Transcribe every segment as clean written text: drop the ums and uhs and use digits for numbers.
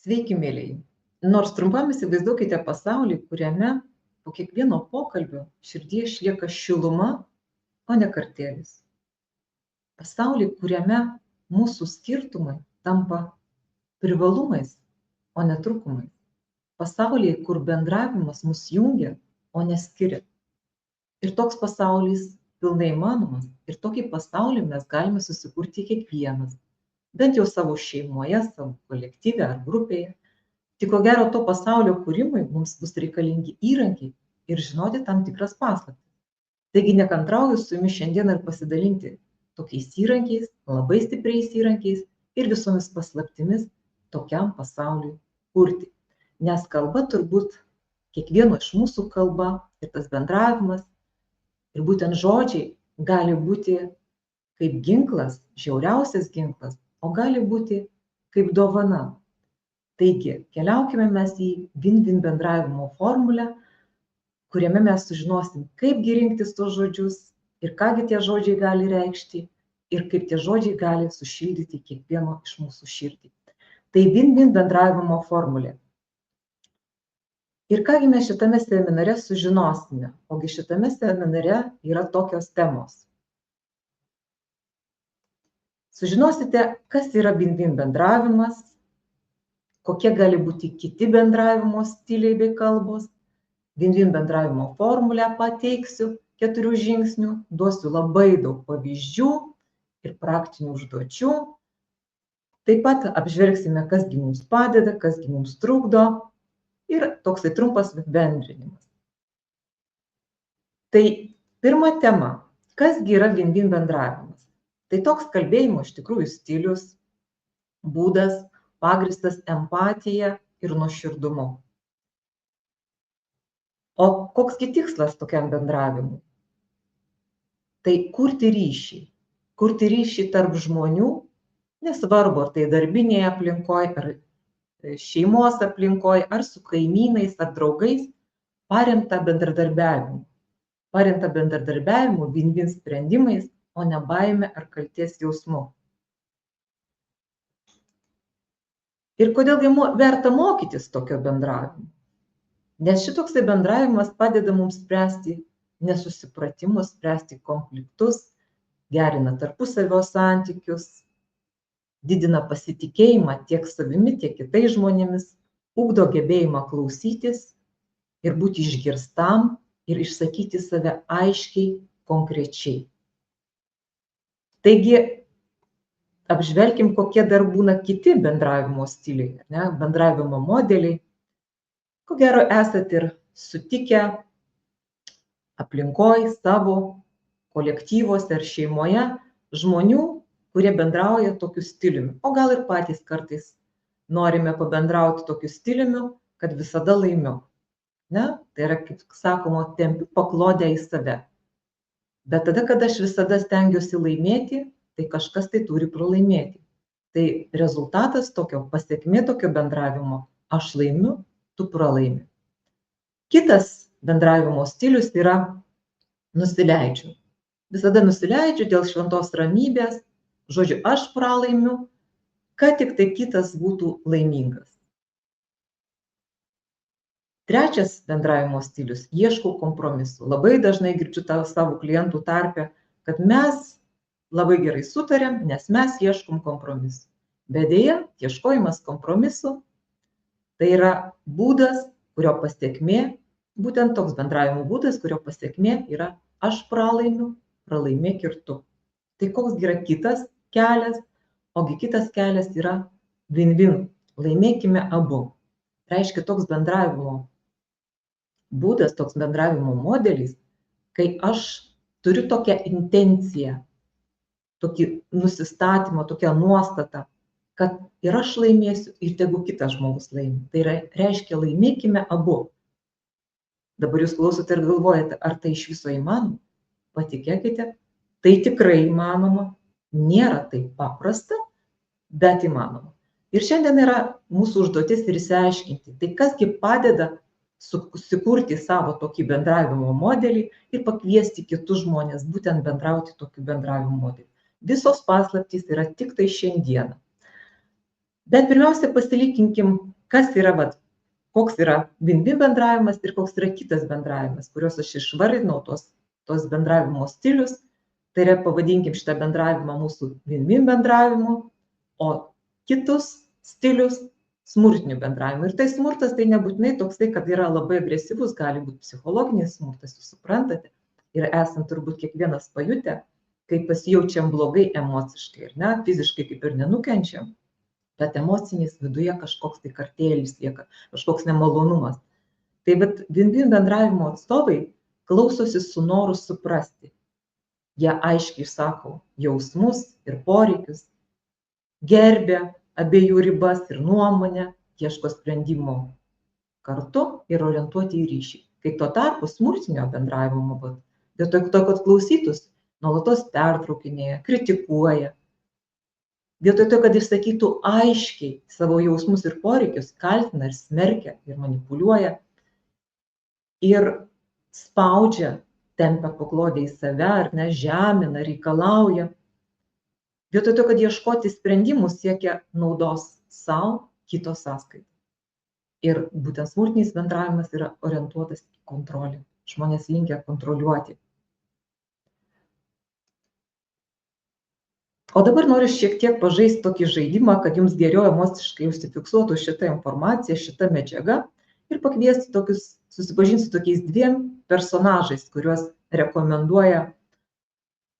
Sveiki, mėlyji. Nors trumpam įsivaizduokite pasaulį, kuriame po kiekvieno pokalbio širdyje išlieka šiluma, o ne kartėlis. Pasaulį, kuriame mūsų skirtumai tampa privalumais, o ne trūkumais. Pasaulyje, kur bendravimas mus jungia, o ne skiria. Ir toks pasaulis pilnai įmanomas. Ir tokį pasaulį mes galime susikurti kiekvienas. Bent jau savo šeimoje, savo kolektyve ar grupėje. Tik ko gero to pasaulio kūrimui mums bus reikalingi įrankiai ir žinoti tam tikras paslaptis. Taigi nekantrauju su jumis šiandien ir pasidalinti tokiais įrankiais, labai stipriais įrankiais ir visomis paslaptimis tokiam pasauliui kurti. Nes kalba turbūt kiekvieno iš mūsų kalba ir tas bendravimas ir būtent žodžiai gali būti kaip ginklas, žiauriausias ginklas, o gali būti kaip dovana. Taigi, keliaukime mes į win-win bendravimo formulę, kuriame mes sužinosim, kaipgi rinktis tos žodžius ir kągi tie žodžiai gali reikšti ir kaip tie žodžiai gali sušildyti kiekvieno iš mūsų širdį. Tai win-win bendravimo formulė. Ir kągi mes šitame seminare sužinosime, ogi šitame seminare yra tokios temos. Sužinosite, kas yra win-win bendravimas, kokie gali būti kiti bendravimo stiliai bei kalbos. Win-win bendravimo formulę pateiksiu 4 žingsnių, duosiu labai daug pavyzdžių ir praktinių užduočių. Taip pat apžvelgsime, kasgi mums padeda, kasgi mums trukdo ir toksai trumpas apibendrinimas. Tai pirma tema, kasgi yra win-win bendravimas. Tai toks kalbėjimo iš tikrųjų stilius, būdas, pagristas empatija ir nuoširdumu. O koksgi tikslas tokiam bendravimui? Tai kurti ryšį tarp žmonių, nesvarbu, ar tai darbinėje aplinkoje, ar šeimos aplinkoje, ar su kaimynais, ar draugais, paremta bendradarbiavimu. Paremta bendradarbiavimu, win-win sprendimais, o ne baime ar kaltės jausmu. Ir kodėl verta mokytis tokio bendravimo? Nes šitoksai bendravimas padeda mums spręsti nesusipratimus, spręsti konfliktus, gerina tarpusavio santykius, didina pasitikėjimą tiek savimi, tiek kitais žmonėmis, ugdo gebėjimą klausytis ir būti išgirstam ir išsakyti save aiškiai, konkrečiai. Taigi, apžvelkim, kokie dar būna kiti bendravimo stiliai, bendravimo modeliai. Ko gero esat ir sutikę aplinkoj, savo kolektyvuose ar šeimoje žmonių, kurie bendrauja tokiu stiliumi. O gal ir patys kartais norime pabendrauti tokiu stiliumi, kad visada laimiu. Tai yra, kaip sakoma, tempiu paklodę į save. Bet tada, kada aš visada stengiuosi laimėti, tai kažkas tai turi pralaimėti. Tai rezultatas tokio, pasekmė tokio bendravimo, aš laimiu, tu pralaimi. Kitas bendravimo stilius yra nusileidžiu. Visada nusileidžiu dėl šventos ramybės, žodžiu, aš pralaimiu, kad tik tai kitas būtų laimingas. Trečias bendravimo stilius – ieškau kompromisų. Labai dažnai girdžiu savo klientų tarpe, kad mes labai gerai sutariam, nes mes ieškom kompromisų. Bet deja, ieškojimas kompromisų tai yra būdas, kurio pasekmė, būtent toks bendravimo būdas, kurio pasekmė yra aš pralaimiu, pralaimėk ir tu. Tai koks yra kitas kelias, ogi kitas kelias yra win-win, laimėkime abu. Reiškia toks bendravimo būdas, toks bendravimo modelis, kai aš turiu tokią intenciją, tokį nusistatymą, tokią nuostatą, kad ir aš laimėsiu, ir tegu kitas žmogus laimi. Tai reiškia laimėkime abu. Dabar jūs klausote ir galvojate, ar tai iš viso įmanoma? Patikėkite, tai tikrai įmanoma, nėra taip paprasta, bet įmanoma. Ir šiandien yra mūsų užduotis ir išsiaiškinti, tai kasgi padeda susikurti savo tokį bendravimo modelį ir pakviesti kitus žmonės būtent bendrauti tokiu bendravimo modeliu. Visos paslaptys yra tik tai šiandieną. Bet pirmiausia, pasilikinkim kas yra, koks yra win-win bendravimas ir koks yra kitas bendravimas, kuriuos aš išvardinau, tos bendravimo stilius. Tai yra, pavadinkim šitą bendravimą mūsų win-win bendravimu, o kitus stilius smurtiniu bendravimu. Ir tai smurtas tai nebūtinai toksai, kad yra labai agresyvus, gali būti psichologinis smurtas, jūs suprantate. Ir esam turbūt kiekvienas pajutę, kai pasijaučiam blogai emociškai, ir ne, fiziškai kaip ir nenukenčiam, bet emocinis viduje kažkoks tai kartėlis lieka, kažkoks nemalonumas. Tai bet win-win bendravimo atstovai klausosi su noru suprasti. Jie aiškiai išsako jausmus ir poreikius, gerbia abiejų ribas ir nuomonę, ieško sprendimo kartu ir orientuoti į ryšį. Kai tuo tarpu smurtinio bendravimo, vietoj to, kad klausytus, nuolatos pertraukinėja, kritikuoja, vietoj to, kad išsakytų aiškiai savo jausmus ir poreikius, kaltina ir smerkia ir manipuliuoja ir spaudžia, tempia paklodę į save, ar ne, žemina, reikalauja. Vietoj to, kad ieškoti sprendimų, siekia naudos savo, kito sąskaitą. Ir būtent smurtinis bendravimas yra orientuotas į kontrolę. Žmonės linkę kontroliuoti. O dabar noriu šiek tiek pažaisti tokį žaidimą, kad jums geriau emociškai užsifiksuotų šitą informaciją, šitą medžiagą ir pakviesti susipažinti su tokiais dviem personažais, kuriuos rekomenduoja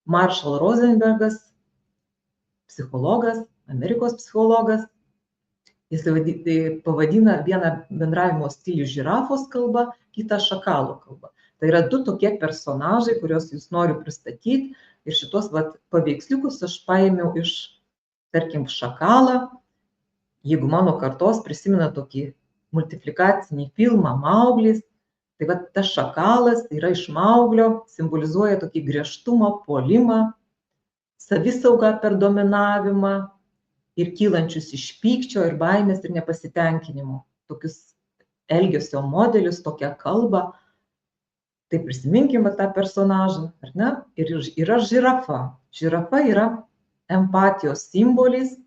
Marshall Rosenbergas, psichologas, Amerikos psichologas. Jis pavadina vieną bendravimo stilių žirafos kalba, kitą šakalo kalba. Tai yra du tokie personažai, kuriuos jūs noriu pristatyti. Ir šitos paveiksliukus aš paėmiau iš, tarkim, šakalą. Jeigu mano kartos prisimena tokį multiplikacinį filmą Mauglis, tai tas šakalas yra iš Mauglio, simbolizuoja tokį griežtumą, puolimą, savisaugą per dominavimą ir kylančius iš pykčio ir baimės ir nepasitenkinimo. Tokius elgesio modelius, tokią kalbą. Tai prisiminkime tą personažą, ar ne? Ir yra žirafa. Žirafa yra empatijos simbolis.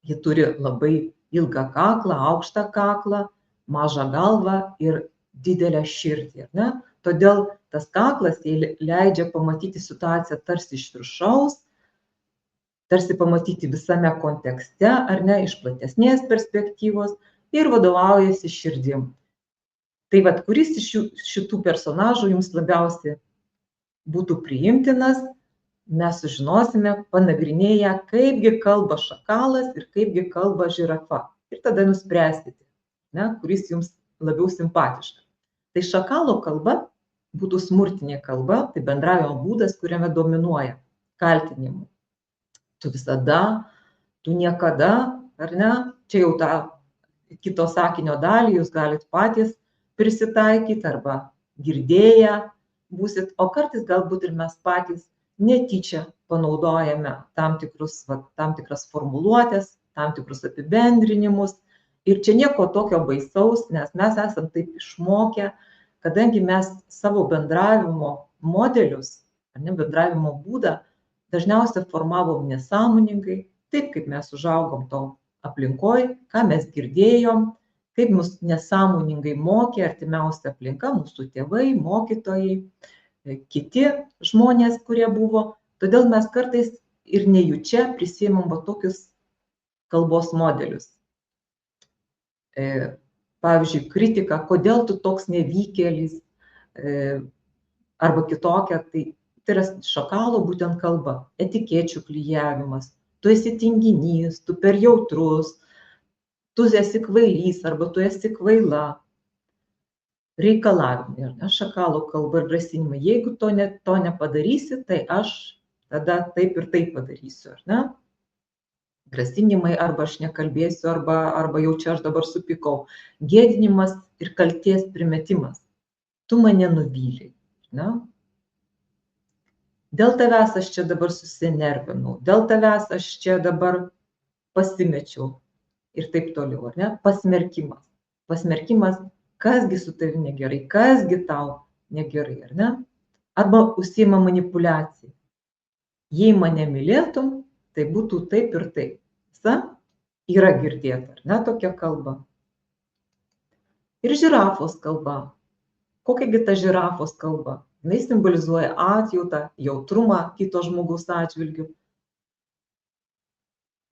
Ji turi labai ilgą kaklą, aukštą kaklą, mažą galvą ir didelę širdį, ar ne? Todėl tas kaklas leidžia pamatyti situaciją tarsi iš viršaus, tarsi pamatyti visame kontekste, ar ne, iš platesnės perspektyvos ir vadovaujasi širdim. Tai kuris iš šitų personažų jums labiausiai būtų priimtinas, mes sužinosime, panagrinėję, kaipgi kalba šakalas ir kaipgi kalba žirafa. Ir tada nuspręsite, ne, kuris jums labiau simpatiškas. Tai šakalo kalba būtų smurtinė kalba, tai bendravimo būdas, kuriame dominuoja kaltinimu. Tu visada, tu niekada, ar ne? Čia jau tą kito sakinio dalį jūs galite patys prisitaikyti arba girdėję būsit, o kartais galbūt ir mes patys netyčia panaudojame tam tikras formuluotės, tam tikrus apibendrinimus. Ir čia nieko tokio baisaus, nes mes esam taip išmokę, kadangi mes savo bendravimo modelius, ar ne, bendravimo būdą dažniausiai formavom nesąmoningai, taip kaip mes užaugom to aplinkoj, ką mes girdėjom, kaip mus nesąmoningai mokė artimiausia aplinka, mūsų tėvai, mokytojai, kiti žmonės, kurie buvo. Todėl mes kartais ir nejučia prisiimam tokius kalbos modelius. Pavyzdžiui, kritika, kodėl tu toks nevykėlis, arba kitokia, tai yra šakalo būtent kalba, etikečių klijavimas, tu esi tinginys, tu per jautrus, tu esi kvailys arba tu esi kvaila. Reikalavimai, ar ne, šakalo kalba ir grasinimai. Jeigu to nepadarysi, tai aš tada taip ir taip padarysiu, ar ne? Grasinimai, arba aš nekalbėsiu, arba jau čia aš dabar supykau. Gėdinimas ir kaltės primetimas. Tu mane nuvylei, ne? Dėl tavęs aš čia dabar susinervinau, dėl tavęs aš čia dabar pasimečiau ir taip toliau, ar ne? Pasmerkimas. Pasmerkimas, kasgi su tavimi negerai, kasgi tau negerai, ar ne? Arba užsiima manipuliacija. Jei mane mylėtum, tai būtų taip ir taip. Visa yra girdėta, ar ne, tokia kalba. Ir žirafos kalba. Kokiagi ta žirafos kalba? Jis simbolizuoja atjautą, jautrumą kito žmogaus atžvilgiu.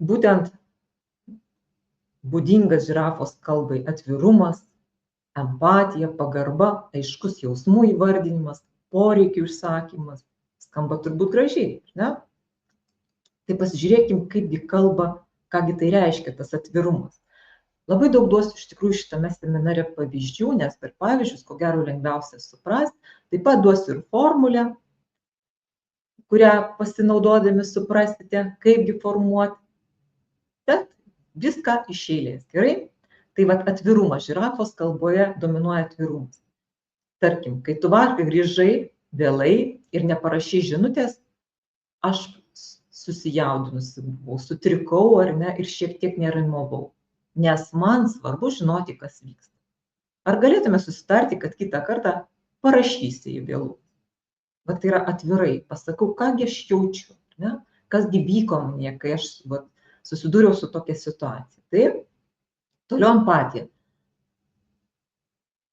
Būtent būdingas žirafos kalbai atvirumas, empatija, pagarba, aiškus jausmų įvardinimas, poreikių išsakymas. Skamba turbūt gražiai, ne? Tai pasižiūrėkim, kaipgi kalba, kągi tai reiškia tas atvirumas. Labai daug duosiu iš tikrųjų šitame seminare pavyzdžių, nes per pavyzdžius, ko gero, lengviausia suprasti. Taip pat duosiu ir formulę, kurią pasinaudodami suprasite, kaipgi formuoti. Bet viską iš eilės, gerai? Tai vat atvirumas, žirafos kalboje dominuoja atvirumas. Tarkim, kai tu vakar grįžai vėlai ir neparašei žinutės, aš susijaudinusi buvau, sutrikau ar ne ir šiek tiek nerimavau, nes man svarbu žinoti, kas vyksta. Ar galėtume susitarti, kad kitą kartą parašysi į vėlų? Vat tai yra atvirai, pasakau, kągi aš jaučiu, ne? Kasgi vyko manyje, kai aš susidūriau su tokia situacija. Taip? Toliau empatija.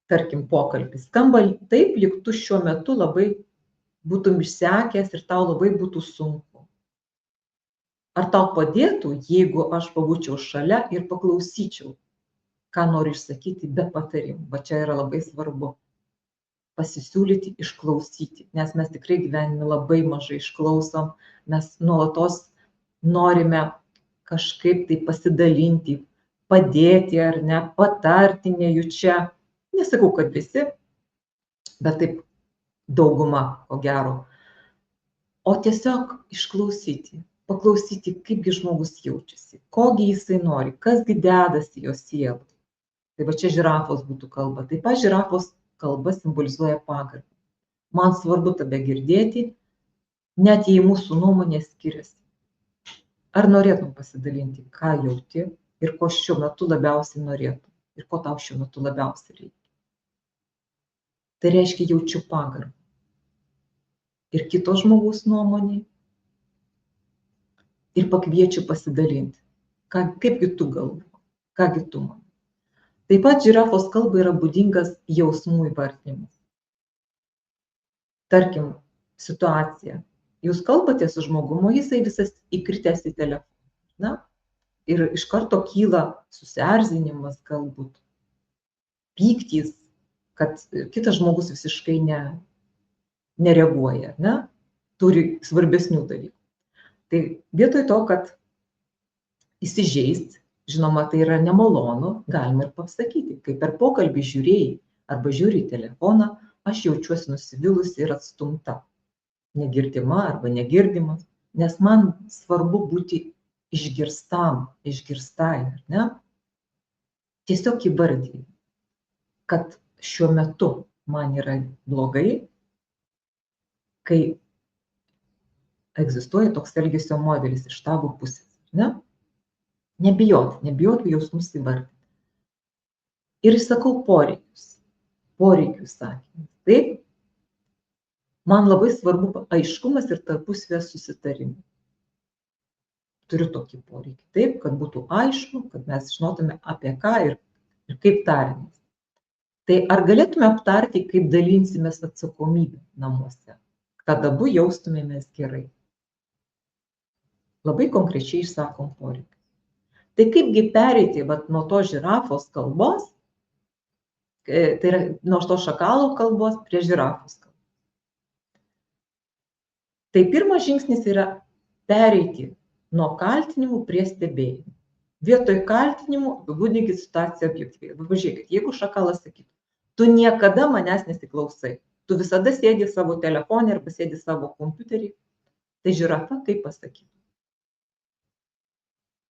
Tarkim, pokalbis skamba taip, lyg tu šiuo metu labai būtum išsekęs ir tau labai būtų sunku. Ar tau padėtų, jeigu aš pabūčiau šalia ir paklausyčiau, ką noriu išsakyti be patarimų? Va čia yra labai svarbu. Pasisiūlyti, išklausyti, nes mes tikrai gyvenime labai mažai išklausom, mes nuolatos norime kažkaip tai pasidalinti, padėti ar ne, patarti nejučia. Nesakau, kad visi, bet taip dauguma, ko gero. O tiesiog išklausyti, paklausyti, kaipgi žmogus jaučiasi, kogi jisai nori, kasgi dedasi jo sielai. Tai va čia žirafos būtų kalba. Taip pat žirafos kalba simbolizuoja pagarbą. Man svarbu tave girdėti, net jei mūsų nuomonė skiriasi. Ar norėtum pasidalinti, ką jauti ir ko šiuo metu labiausiai norėtum ir ko tau šiuo metu labiausiai reikia? Tai reiškia jaučiu pagarbą. Ir kito žmogaus nuomonė. Ir pakviečiu pasidalinti. Kaipgi tu galvoji, kągi tu manai. Taip pat žirafos kalbai yra būdingas jausmų įvardinimas. Tarkim, situacija. Jūs kalbate su žmogumu, jisai visas įkritęs į telefoną. Na? Ir iš karto kyla susierzinimas galbūt, pyktys, kad kitas žmogus visiškai nereaguoja, ne? Turi svarbesnių dalykų. Tai vietoj to, kad įsižeist, žinoma, tai yra nemalonu, galima ir pasakyti, kai per pokalbį žiūrėjai arba žiūri į telefoną, aš jaučiuosi nusivylusi ir atstumta, negirdima arba negirdimas, nes man svarbu būti išgirstai, ne? Tiesiog įvardyti, kad šiuo metu man yra blogai, kai egzistuoja toks elgesio modelis iš tavo pusės, ne? Nebijot jausmus įvardinti. Ir sakau poreikių sakymus. Taip, man labai svarbu aiškumas ir tarpusavio susitarimai. Turiu tokį poreikį, taip, kad būtų aišku, kad mes žinotume apie ką ir kaip tarimės. Tai ar galėtume aptarti, kaip dalinsimės atsakomybę namuose, kad abu jaustumėmės gerai? Labai konkrečiai išsakom poreikį. Tai kaipgi pereiti nuo to žirafos kalbos, tai yra nuo to šakalo kalbos prie žirafos kalbos. Tai pirmas žingsnis yra pereiti nuo kaltinimų prie stebėjimų. Vietoj kaltinimų apibūdinkit situaciją objektyviai. Pažiūrėkit, jeigu šakalas sakytų, tu niekada manęs nesiklausai, tu visada sėdi savo telefone arba sėdi savo kompiuterį, tai žirafa kaip pasakytų?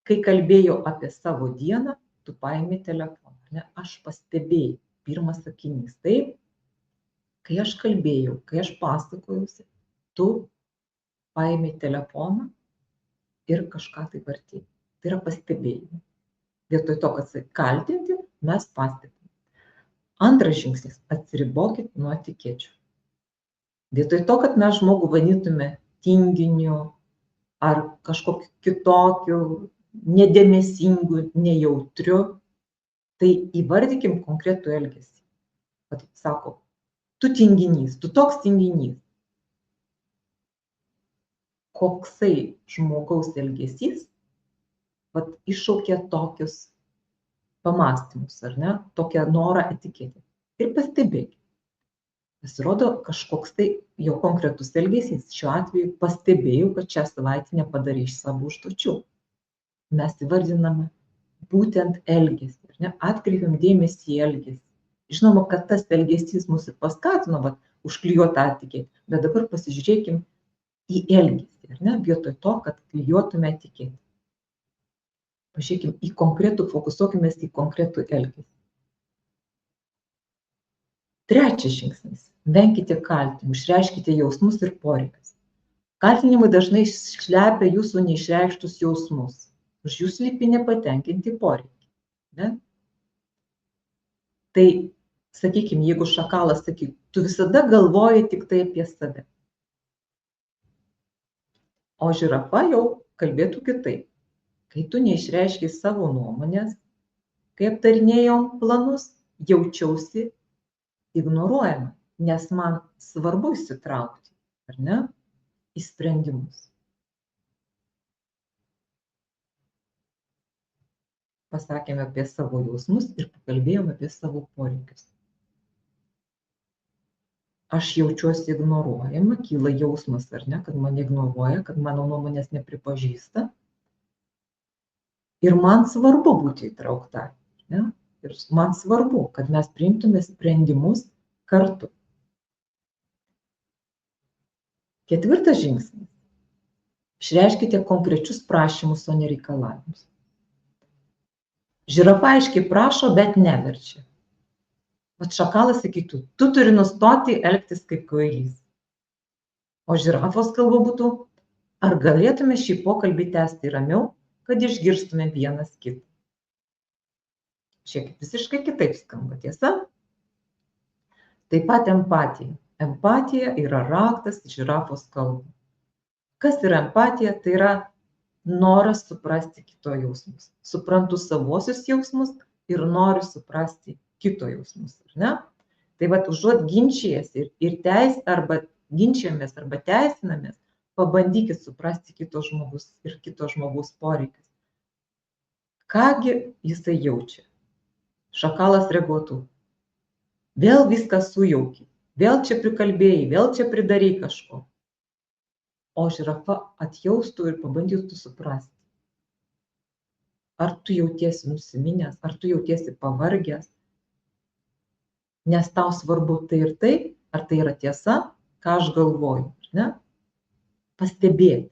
Kai kalbėjau apie savo dieną, tu paimi telefoną, ne? Aš pastebėjau, pirmas sakinys, taip, kai aš kalbėjau, kai aš pasakojausi, tu paimi telefoną ir kažką tai vartėjai. Tai yra pastebėjimai. Vietoj to, kad kaltinti, mes pastebime. Antras žingsnis – atsiribokit nuo etikečių. Vietoj to, kad mes žmogų vadintume tinginiu ar kažkokiu kitokiu, nedėmesingu, nejautriu, Tai įvardykim konkretų elgesį. Vat sako, tu tinginys, tu toks tinginys. Koksai žmogaus elgesys vat iššaukia tokius pamąstymus, ar ne, tokią norą etiketę. Ir pastebėkit. Pasirodo, kažkoks tai jau konkretus elgesys. Šiuo atveju pastebėjau, kad šią savaitę nepadarysiu savo užduočių. Mes įvardiname būtent elgesį, ar ne? Atkreipiam dėmesį į elgesį. Žinoma, kad tas elgesys mus ir paskatino užklijuotą etiketę, bet dabar pasižiūrėkim į elgesį, ar ne? Vietoj to, kad klijuotume etiketę. Pažiūrėkim į konkretų, fokusuokimės į konkretų elgesį. Trečias žingsnis. Venkite kaltinimų, išreiškite jausmus ir poreikius. Kaltinimai dažnai slepia jūsų neišreikštus jausmus. Už jų slypi nepatenkinti poreikiai. Ne? Tai, sakykime, jeigu šakalas sakytų, tu visada galvoji tik tai apie save. O žirafa jau kalbėtų kitaip. Kai tu neišreiški savo nuomonės, kai aptarinėjom planus, jaučiausi ignoruojama, nes man svarbu įsitraukti, ar ne, į sprendimus. Pasakėme apie savo jausmus ir pakalbėjome apie savo poreikius. Aš jaučiuosi ignoruojama, kyla jausmas, ar ne, kad mane ignoruoja, kad mano nuomonės nepripažįsta. Ir man svarbu būti įtraukta, ne? Ir man svarbu, kad mes priimtume sprendimus kartu. Ketvirtas žingsnis. Išreiškite konkrečius prašymus, o ne reikalavimus. Žirafa aiškiai prašo, bet neverčia. Vat šakalas sakytų, tu turi nustoti elgtis kaip kvailys. O žirafos kalba būtų, ar galėtume šį pokalbį tęsti ramiau, kad išgirstume vienas kitą. Šiek tiek visiškai kitaip skamba, tiesa? Taip pat empatija. Empatija yra raktas į žirafos kalbą. Kas yra empatija? Tai yra noras suprasti kito jausmus. Suprantu savosius jausmus ir noriu suprasti kito jausmus, ar ne? Tai vat užuot ginčijęs ir ginčijamės arba teisinamės, pabandykit suprasti kito žmogus ir kito žmogaus poreikius. Kągi jisai jaučia? Šakalas reaguotų. Vėl viskas sujauki, vėl čia prikalbėjai, vėl čia pridarei kažko. O žirafa atjaustų ir pabandytų suprasti. Ar tu jautiesi nusiminęs, ar tu jautiesi pavargęs, nes tau svarbu tai ir tai, ar tai yra tiesa, ką aš galvoju, ar ne? Pastebėti,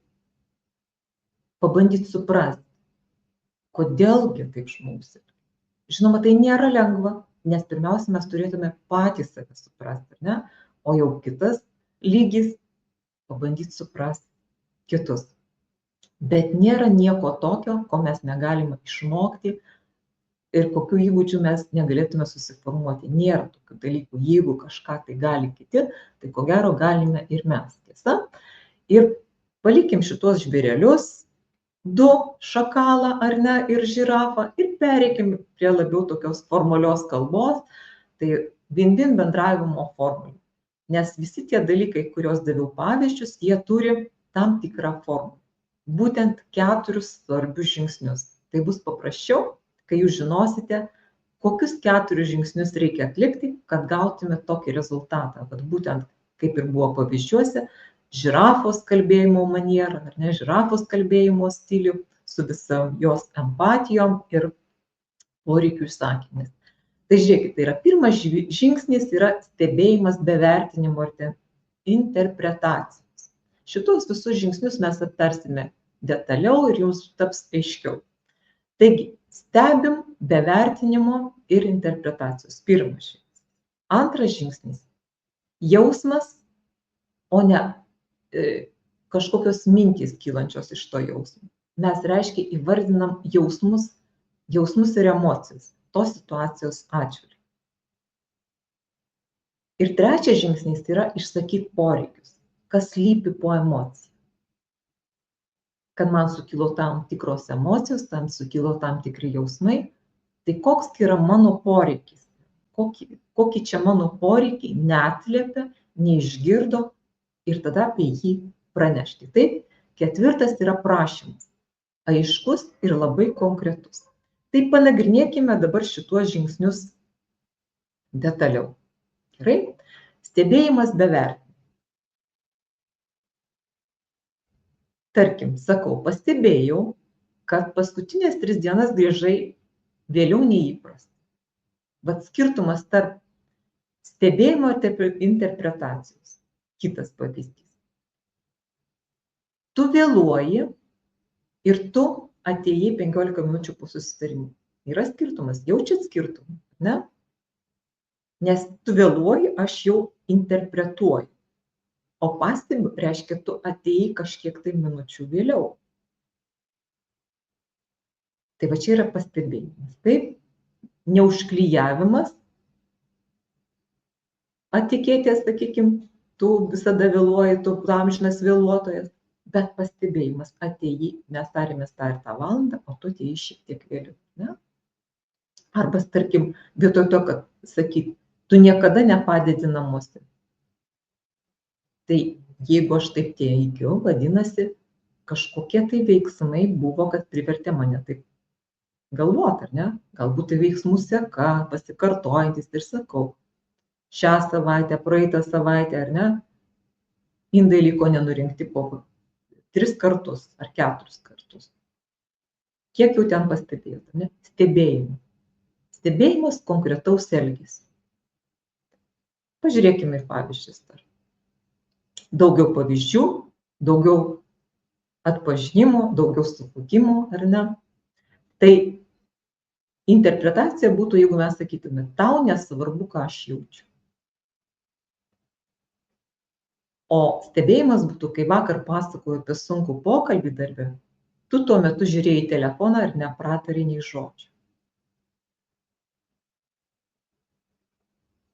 pabandyti suprasti, kodėlgi taip žmogus yra. Žinoma, tai nėra lengva, nes pirmiausia, mes turėtume patys save suprasti, ar ne? O jau kitas lygis pabandyti suprasti kitus. Bet nėra nieko tokio, ko mes negalime išmokti ir kokių įgūdžių mes negalėtume susiformuoti. Nėra tokių dalykų. Jeigu kažką tai gali kiti, tai ko gero galime ir mes, tiesa? Ir palikim šitos žvėrelius, du šakalą ar ne ir žirafą ir pereikim prie labiau tokios formalios kalbos, tai vien bendravimo formulė. Nes visi tie dalykai, kuriuos daviau pavyzdžius, jie turi tam tikrą formulę. Būtent 4 svarbius žingsnius. Tai bus paprasčiau, kai jūs žinosite, kokius 4 žingsnius reikia atlikti, kad gautume tokį rezultatą. Vat būtent, kaip ir buvo pavyzdžiuose, žirafos kalbėjimo manierą, ar ne, žirafos kalbėjimo stilių, su visam jos empatijom ir poreikių išsakymais. Tai žiūrėkit, tai yra pirmas žingsnis yra stebėjimas be vertinimo ir interpretacijos. Šitos visus žingsnius mes aptarsime detaliau ir jums taps aiškiau. Taigi, stebim be vertinimo ir interpretacijos. Pirmas žingsnis. Antras žingsnis. Jausmas, o ne kažkokios mintys kylančios iš to jausmo. Mes reiškia įvardinam jausmus ir emocijas tos situacijos atžvilgiu. Ir trečias žingsnis yra išsakyti poreikius, kas slypi po emocijų. Kad man sukilo tam tikros emocijos, tam sukilo tam tikri jausmai, Tai koks yra mano poreikis? Kokį čia mano poreikiai neatliepia, neišgirdo ir tada apie jį pranešti. Taip, ketvirtas yra prašymas. Aiškus ir labai konkretus. Tai panagrinėkime dabar šituos žingsnius detaliau. Gerai? Stebėjimas be vertinimo. Tarkim, sakau, pastebėjau, kad paskutinės 3 dienas grįžai vėliau neįprasta. Vat skirtumas tarp stebėjimo ir interpretacijos. Kitas pavyzdys. Tu vėluoji ir tu atėjai 15 minučių po susitarimų. Yra skirtumas, jaučiat skirtumą, ne? Nes tu vėluoji, aš jau interpretuoju. O pastebiu, reiškia, tu atėjai kažkiek tai minučių vėliau. Tai va čia yra pastebėjimas. Taip, neužklijavimas, etiketės, sakykime, tu visada vėluoji, tu amžinas vėluotojas, bet pastebėjimas, atėjai, mes tarėmės tą ir tą valandą, o tu atėjai šiek tiek vėliau. Ne? Arba, tarkim, vietoj to, kad sakyt, tu niekada nepadedi namuose. Tai jeigu aš taip teigiu, vadinasi, kažkokie tai veiksmai buvo, kad privertė mane taip galvoti, ar ne? Galbūt tai veiksmų seka, pasikartojantis ir sakau, šią savaitę, praeitą savaitę, ar ne? Indai liko nenurinkti po 3 kartus ar 4 kartus. Kiek jau ten pastebėjot, ne? Stebėjimas. Stebėjimas konkretaus elgesio. Pažiūrėkime į pavyzdžius dar. Daugiau pavyzdžių, daugiau atpažinimo, daugiau suvokimo, ar ne? Tai interpretacija būtų, jeigu mes sakytume, tau nesvarbu, ką aš jaučiu. O stebėjimas būtų, kai vakar pasakojau apie sunkų pokalbį darbe, tu tuo metu žiūrėjai į telefoną ir nepratarei nei žodžio.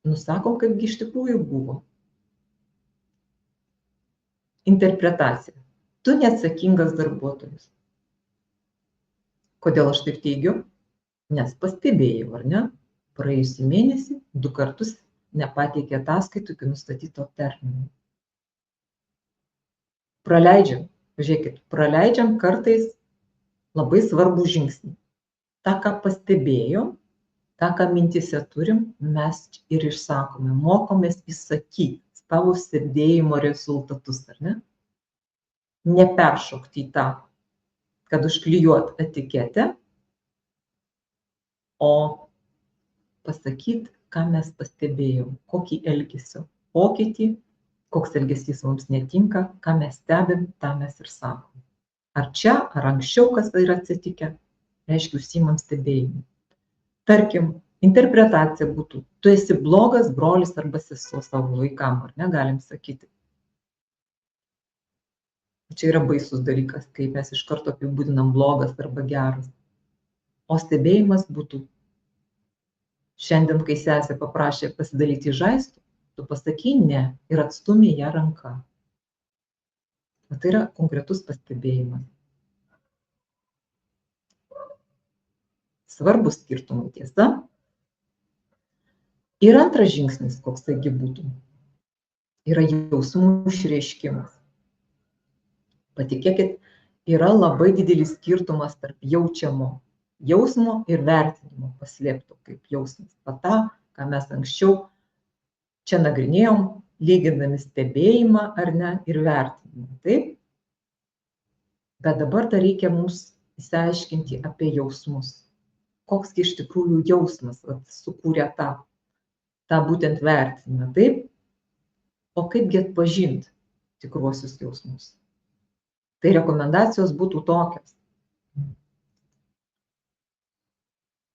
Nusakom, kaipgi iš tikrųjų buvo. Interpretacija. Tu neatsakingas darbuotojas. Kodėl aš taip teigiu? Nes pastebėjau, ar ne? Praėjusį mėnesį 2 kartus nepateikė ataskaitų iki nustatyto termino. Praleidžiam kartais labai svarbų žingsnį. Ta, ką pastebėjom, tą, ką mintyse turim, mes ir išsakome, mokomės įsakyti savo stebėjimo rezultatus, ar ne? Neperšokti į tą, kad užklijuot etiketę, o pasakyti, ką mes pastebėjom, kokį elgesio pokytį, koks elgesys mums netinka, ką mes stebim, tą mes ir sakom. Ar čia, ar anksčiau, kas yra atsitikę, reiškia, užsiimam stebėjimu. Tarkim, interpretacija būtų, tu esi blogas brolis arba sesuo savo vaikam, ar ne, galim sakyti. Čia yra baisus dalykas, kai mes iš karto apibūdinam blogas arba geras. O stebėjimas būtų, šiandien, kai sesė paprašė pasidalyti žaislų, tu pasakai ne ir atstumi ją ranką. O tai yra konkretus pastebėjimas. Svarbus skirtumai, tiesa. Ir antras žingsnis, koks taigi būtų, yra jausmų išreiškimas. Patikėkit, yra labai didelis skirtumas tarp jaučiamo jausmo ir vertinimo, paslėpto kaip jausmas. Ta, ką mes anksčiau čia nagrinėjom, lygindami stebėjimą ar ne ir vertinimą. Taip? Bet dabar dar reikia mums išsiaiškinti apie jausmus. Koks iš tikrųjų jausmas sukūrė tą būtent vertinimą, taip? O kaipgi atpažinti tikruosius jausmus? Tai rekomendacijos būtų tokios.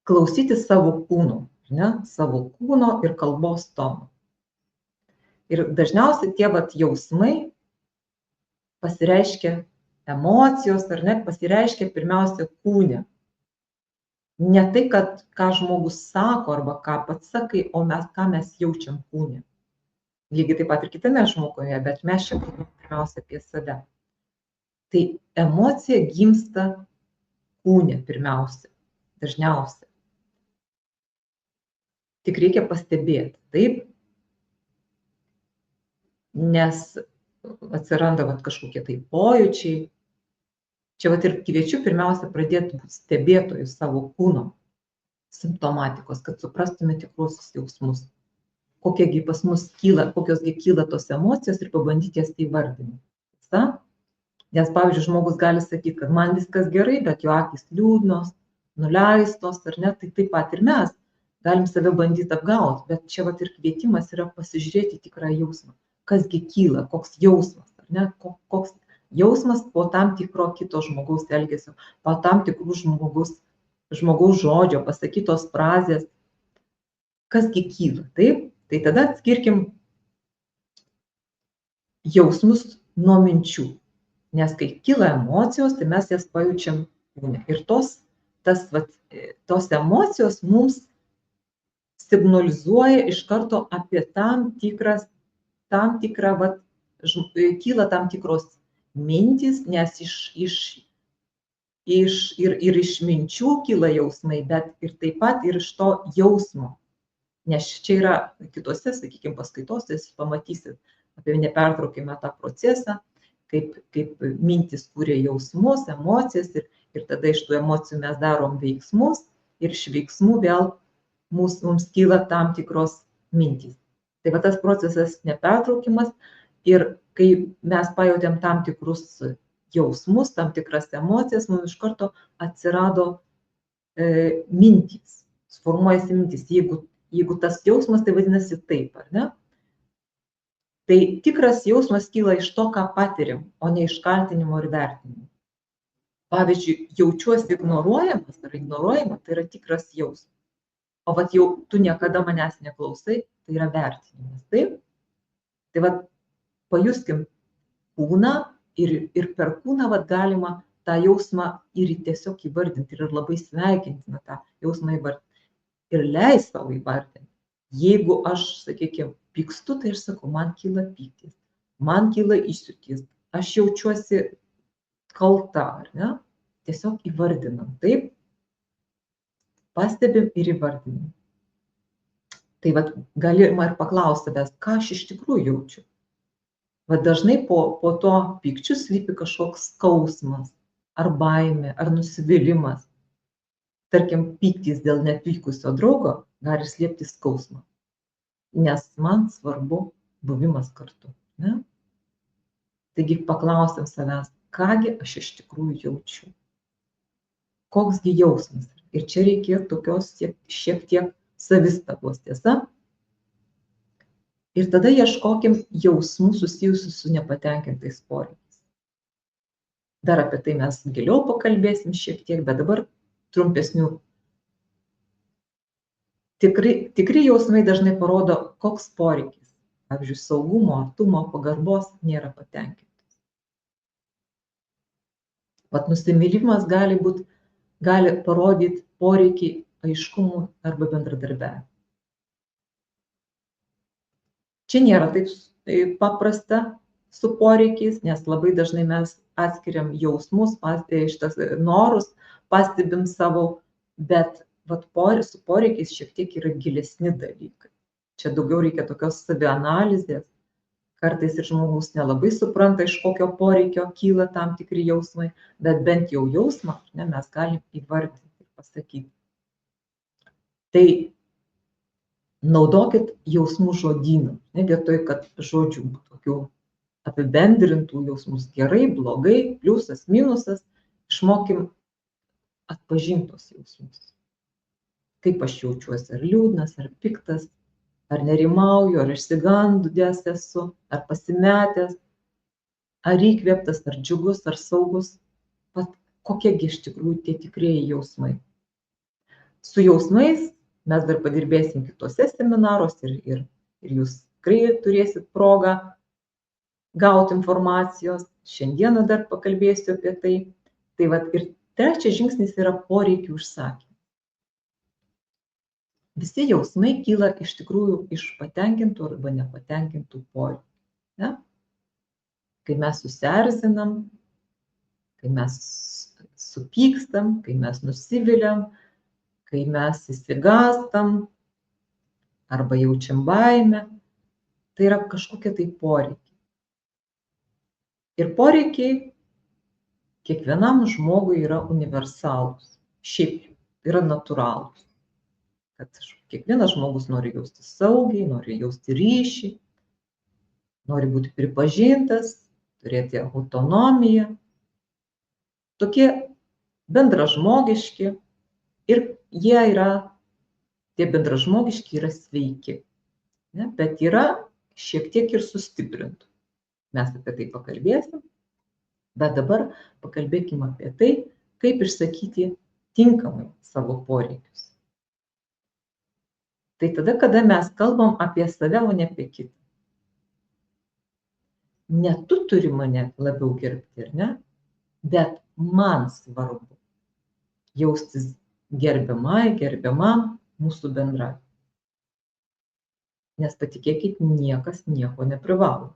Klausyti savo kūno, ne? Savo kūno ir kalbos tono. Ir dažniausiai tie jausmai pasireiškia emocijos, ar ne, pasireiškia pirmiausia kūne. Ne tai, kad ką žmogus sako arba ką pats sakai, o ką mes jaučiam kūne. Lygiai taip pat ir kitame žmoguje, bet mes čia kalbame pirmiausia apie save. Tai emocija gimsta kūne pirmiausia, dažniausiai. tik reikia pastebėti, taip, nes atsiranda kažkokie tai pojūčiai. Čia ir kviečiu pirmiausia pradėti būti stebėtojų savo kūno simptomatikos, kad suprastume tikruosius jausmus. Kokiegi pas mus kyla, kokiosgi kyla tos emocijos ir pabandyti jas įvardinti. Nes, pavyzdžiui, žmogus gali sakyti, kad man viskas gerai, bet jo akys liūdnos, nuleistos, ar ne, tai taip pat ir mes galim save bandyti apgauti, bet čia ir kvietimas yra pasižiūrėti tikrą jausmą. Kasgi kyla, koks jausmas, ar ne, koks jausmas po tam tikro kito žmogaus elgesio, po tam tikrų žmogaus žodžio, pasakytos frazės, kasgi kyla, taip? Tai tada atskirkim jausmus nuo minčių, nes kai kyla emocijos, tai mes jas pajaučiam kūne. Ir tos emocijos mums signalizuoja iš karto apie kyla tam tikros mintys, nes ir iš minčių kyla jausmai, bet ir taip pat ir iš to jausmo. Nes čia yra kitose, sakykime, paskaitose, jūs pamatysit apie nepertraukimą tą procesą, kaip mintis kūrė jausmus, emocijas ir tada iš tų emocijų mes darom veiksmus ir iš veiksmų vėl mums kyla tam tikros mintys. Tai tas procesas nepertraukimas ir kai mes pajautėm tam tikrus jausmus, tam tikras emocijas, mums iš karto atsirado mintys, sformuojasi mintys. Jeigu tas jausmas, tai vadinasi taip, ar ne? Tai tikras jausmas kyla iš to, ką patiriam, o ne iš kaltinimo ir vertinimo. Pavyzdžiui, jaučiuosi ignoruojamas ar ignoruojama, tai yra tikras jausmas. O jau tu niekada manęs neklausai, tai yra vertinimas, taip? Tai pajuskim kūną ir per kūną galima tą jausmą ir tiesiog įvardinti ir labai sveikintina tą jausmą įvardinti. Ir leis savo įvardinti. Jeigu aš, sakykime, pykstu, tai aš sakau, man kyla pyktis, man kyla įsiūtis, aš jaučiuosi kalta, ar ne? Tiesiog įvardinam, taip? Pastebim ir įvardinam. Tai galima ir paklausti savęs, ką aš iš tikrųjų jaučiu. Dažnai po to pykčiu slypi kažkoks skausmas, ar baimė, ar nusivylimas. Tarkim, pyktis dėl neatvykusio draugo gali slėpti skausmą, nes man svarbu buvimas kartu. Ne? Taigi paklausim savęs, kągi aš iš tikrųjų jaučiu. Koksgi jausmas. Ir čia reikėtų tokios šiek tiek savistabos, tiesa. Ir tada ieškokim jausmų susijusių su nepatenkintais poreikiais. Dar apie tai mes giliau pakalbėsim šiek tiek, bet dabar trumpesnių. Tikri jausmai dažnai parodo, koks poreikis, pavyzdžiui, saugumo, artumo, pagarbos nėra patenkintas. Nusimylimas gali parodyti poreikį aiškumų arba bendradarbiavimą. Čia nėra taip paprasta su poreikiais, nes labai dažnai mes atskiriam jausmus, norus, pastebim savo, bet su poreikiais šiek tiek yra gilesni dalykai. Čia daugiau reikia tokios savianalizės. Kartais ir žmogus nelabai supranta, iš kokio poreikio kyla tam tikri jausmai, bet bent jau jausmą mes galim įvardinti ir pasakyti. Tai naudokit jausmų žodyną, vietoj kad žodžių tokių apibendrintų jausmus gerai, blogai, pliusas, minusas, išmokim atpažintos jausmus. Kaip aš jaučiuosi, ar liūdnas, ar piktas, ar nerimauju, ar išsigandęs esu, ar pasimetęs, ar įkvėptas, ar džiugus, ar saugus. Kokiegi iš tikrųjų tie tikrieji jausmai. Su jausmais mes dar padirbėsim kitose seminaruose ir jūs tikrai turėsit progą gauti informacijos. Šiandieną dar pakalbėsiu apie tai. Tai ir trečias žingsnis yra poreikių užsakymas. Visi jausmai kyla iš tikrųjų iš patenkintų arba nepatenkintų poreikių. Ne? Kai mes susierzinam, kai mes supykstam, kai mes nusiviliam, kai mes įsigastam, arba jaučiam baimę. Tai yra kažkokie tai poreikiai. Ir poreikiai kiekvienam žmogui yra universalūs. Šiaip yra natūralūs. Kad kiekvienas žmogus nori jaustis saugiai, nori jausti ryšį, nori būti pripažintas, turėti autonomiją. Tokie bendražmogiški ir tie bendražmogiški yra sveiki. Ne? Bet yra šiek tiek ir sustiprintų. Mes apie tai pakalbėsim, bet dabar pakalbėkime apie tai, kaip išsakyti tinkamai savo poreikius. Tai tada, kada mes kalbam apie save, o ne apie kitą. Ne tu turi mane labiau gerbti, ar ne? Bet man svarbu jaustis gerbiamam mūsų bendrai. Nes patikėkit, niekas nieko neprivalo.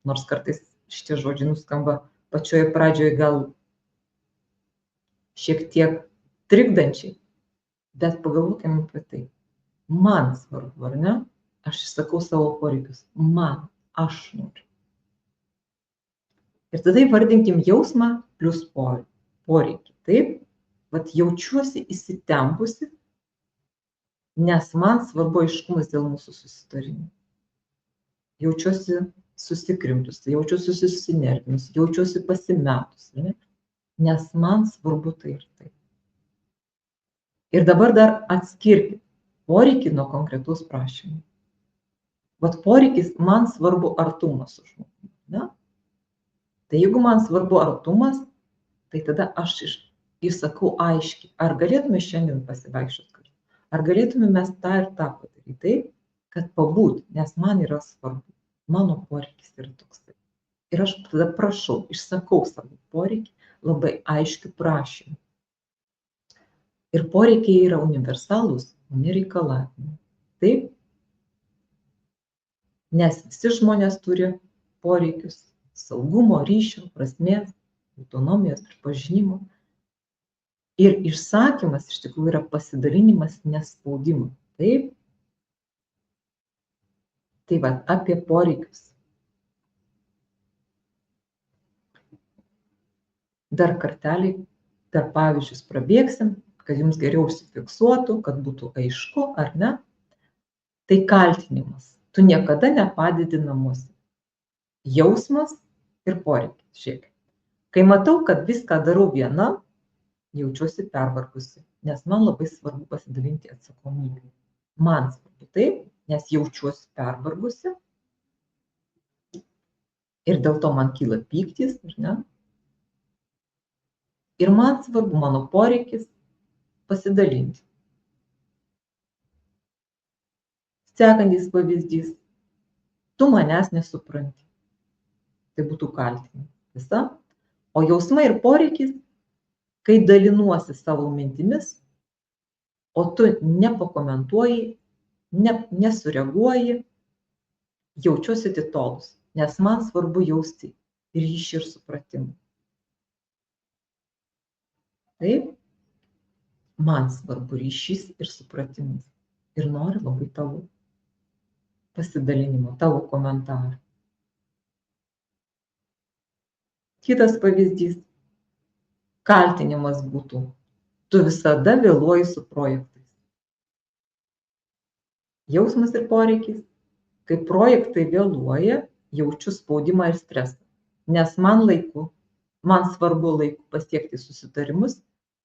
Nors kartais šitie žodžiai nuskamba pačioje pradžioje gal šiek tiek trikdančiai, bet pagalvokime apie tai. Man svarbu, ar ne? Aš išsakau savo poreikius. Aš noriu. Ir tada įvardinkim jausmą plus poreikį. Taip, vat jaučiuosi įsitempusi, nes man svarbu aiškumas dėl mūsų susitarimų. Jaučiuosi susikrimtusi, jaučiuosi susinervinusi, jaučiuosi pasimetusi, ne? Nes man svarbu tai ir tai. Ir dabar dar atskirkit poreikį nuo konkretaus prašymo. Vat poreikis, man svarbu artumas su žmogumi, ne? Tai jeigu man svarbu artumas, tai tada aš įsakau aiškiai, ar galėtume šiandien pasivaikščioti kartu, ar galėtume mes tą ir tą padaryti, taip, kad pabūt, nes man yra svarbu, mano poreikis yra toksai. Ir aš tada prašau, išsakau savo poreikį labai aiškiu prašymu. Ir poreikiai yra universalūs, o ne reikalavimai. Taip? Nes visi žmonės turi poreikius saugumo, ryšio, prasmės, autonomijos, pripažinimo. Ir išsakymas iš tikrųjų yra pasidalinimas, nespaudimo. Taip? Tai va, apie poreikius. Dar kartelį per pavyzdžius prabėgsim, kad jums geriau užsifiksuotų, kad būtų aišku, ar ne? Tai kaltinimas. Tu niekada nepadedi namuose. Jausmas ir poreikis. Žiūrėk. Kai matau, kad viską darau viena, jaučiuosi pervargusi, nes man labai svarbu pasidalinti atsakomybę. Man svarbu taip, nes jaučiuosi pervargusi ir dėl to man kyla pyktis, ar ne? Ir man svarbu mano poreikis pasidalinti. Sekantis pavyzdys. Tu manęs nesupranti. Tai būtų kaltinimas. Visa. O jausmai ir poreikis, kai dalinuosi savo mintimis, o tu nepakomentuoji, nesureaguoji, jaučiuosi atitolus, nes man svarbu jausti ryšį ir supratimą. Taip, man svarbu ryšys ir supratimas. Ir noriu labai tavo pasidalinimo, tavo komentarų. Kitas pavyzdys. Kaltinimas būtų. Tu visada vėluoji su projektais. Jausmas ir poreikis. Kai projektai vėluoja, jaučiu spaudimą ir stresą. Nes man svarbu laiku pasiekti susitarimus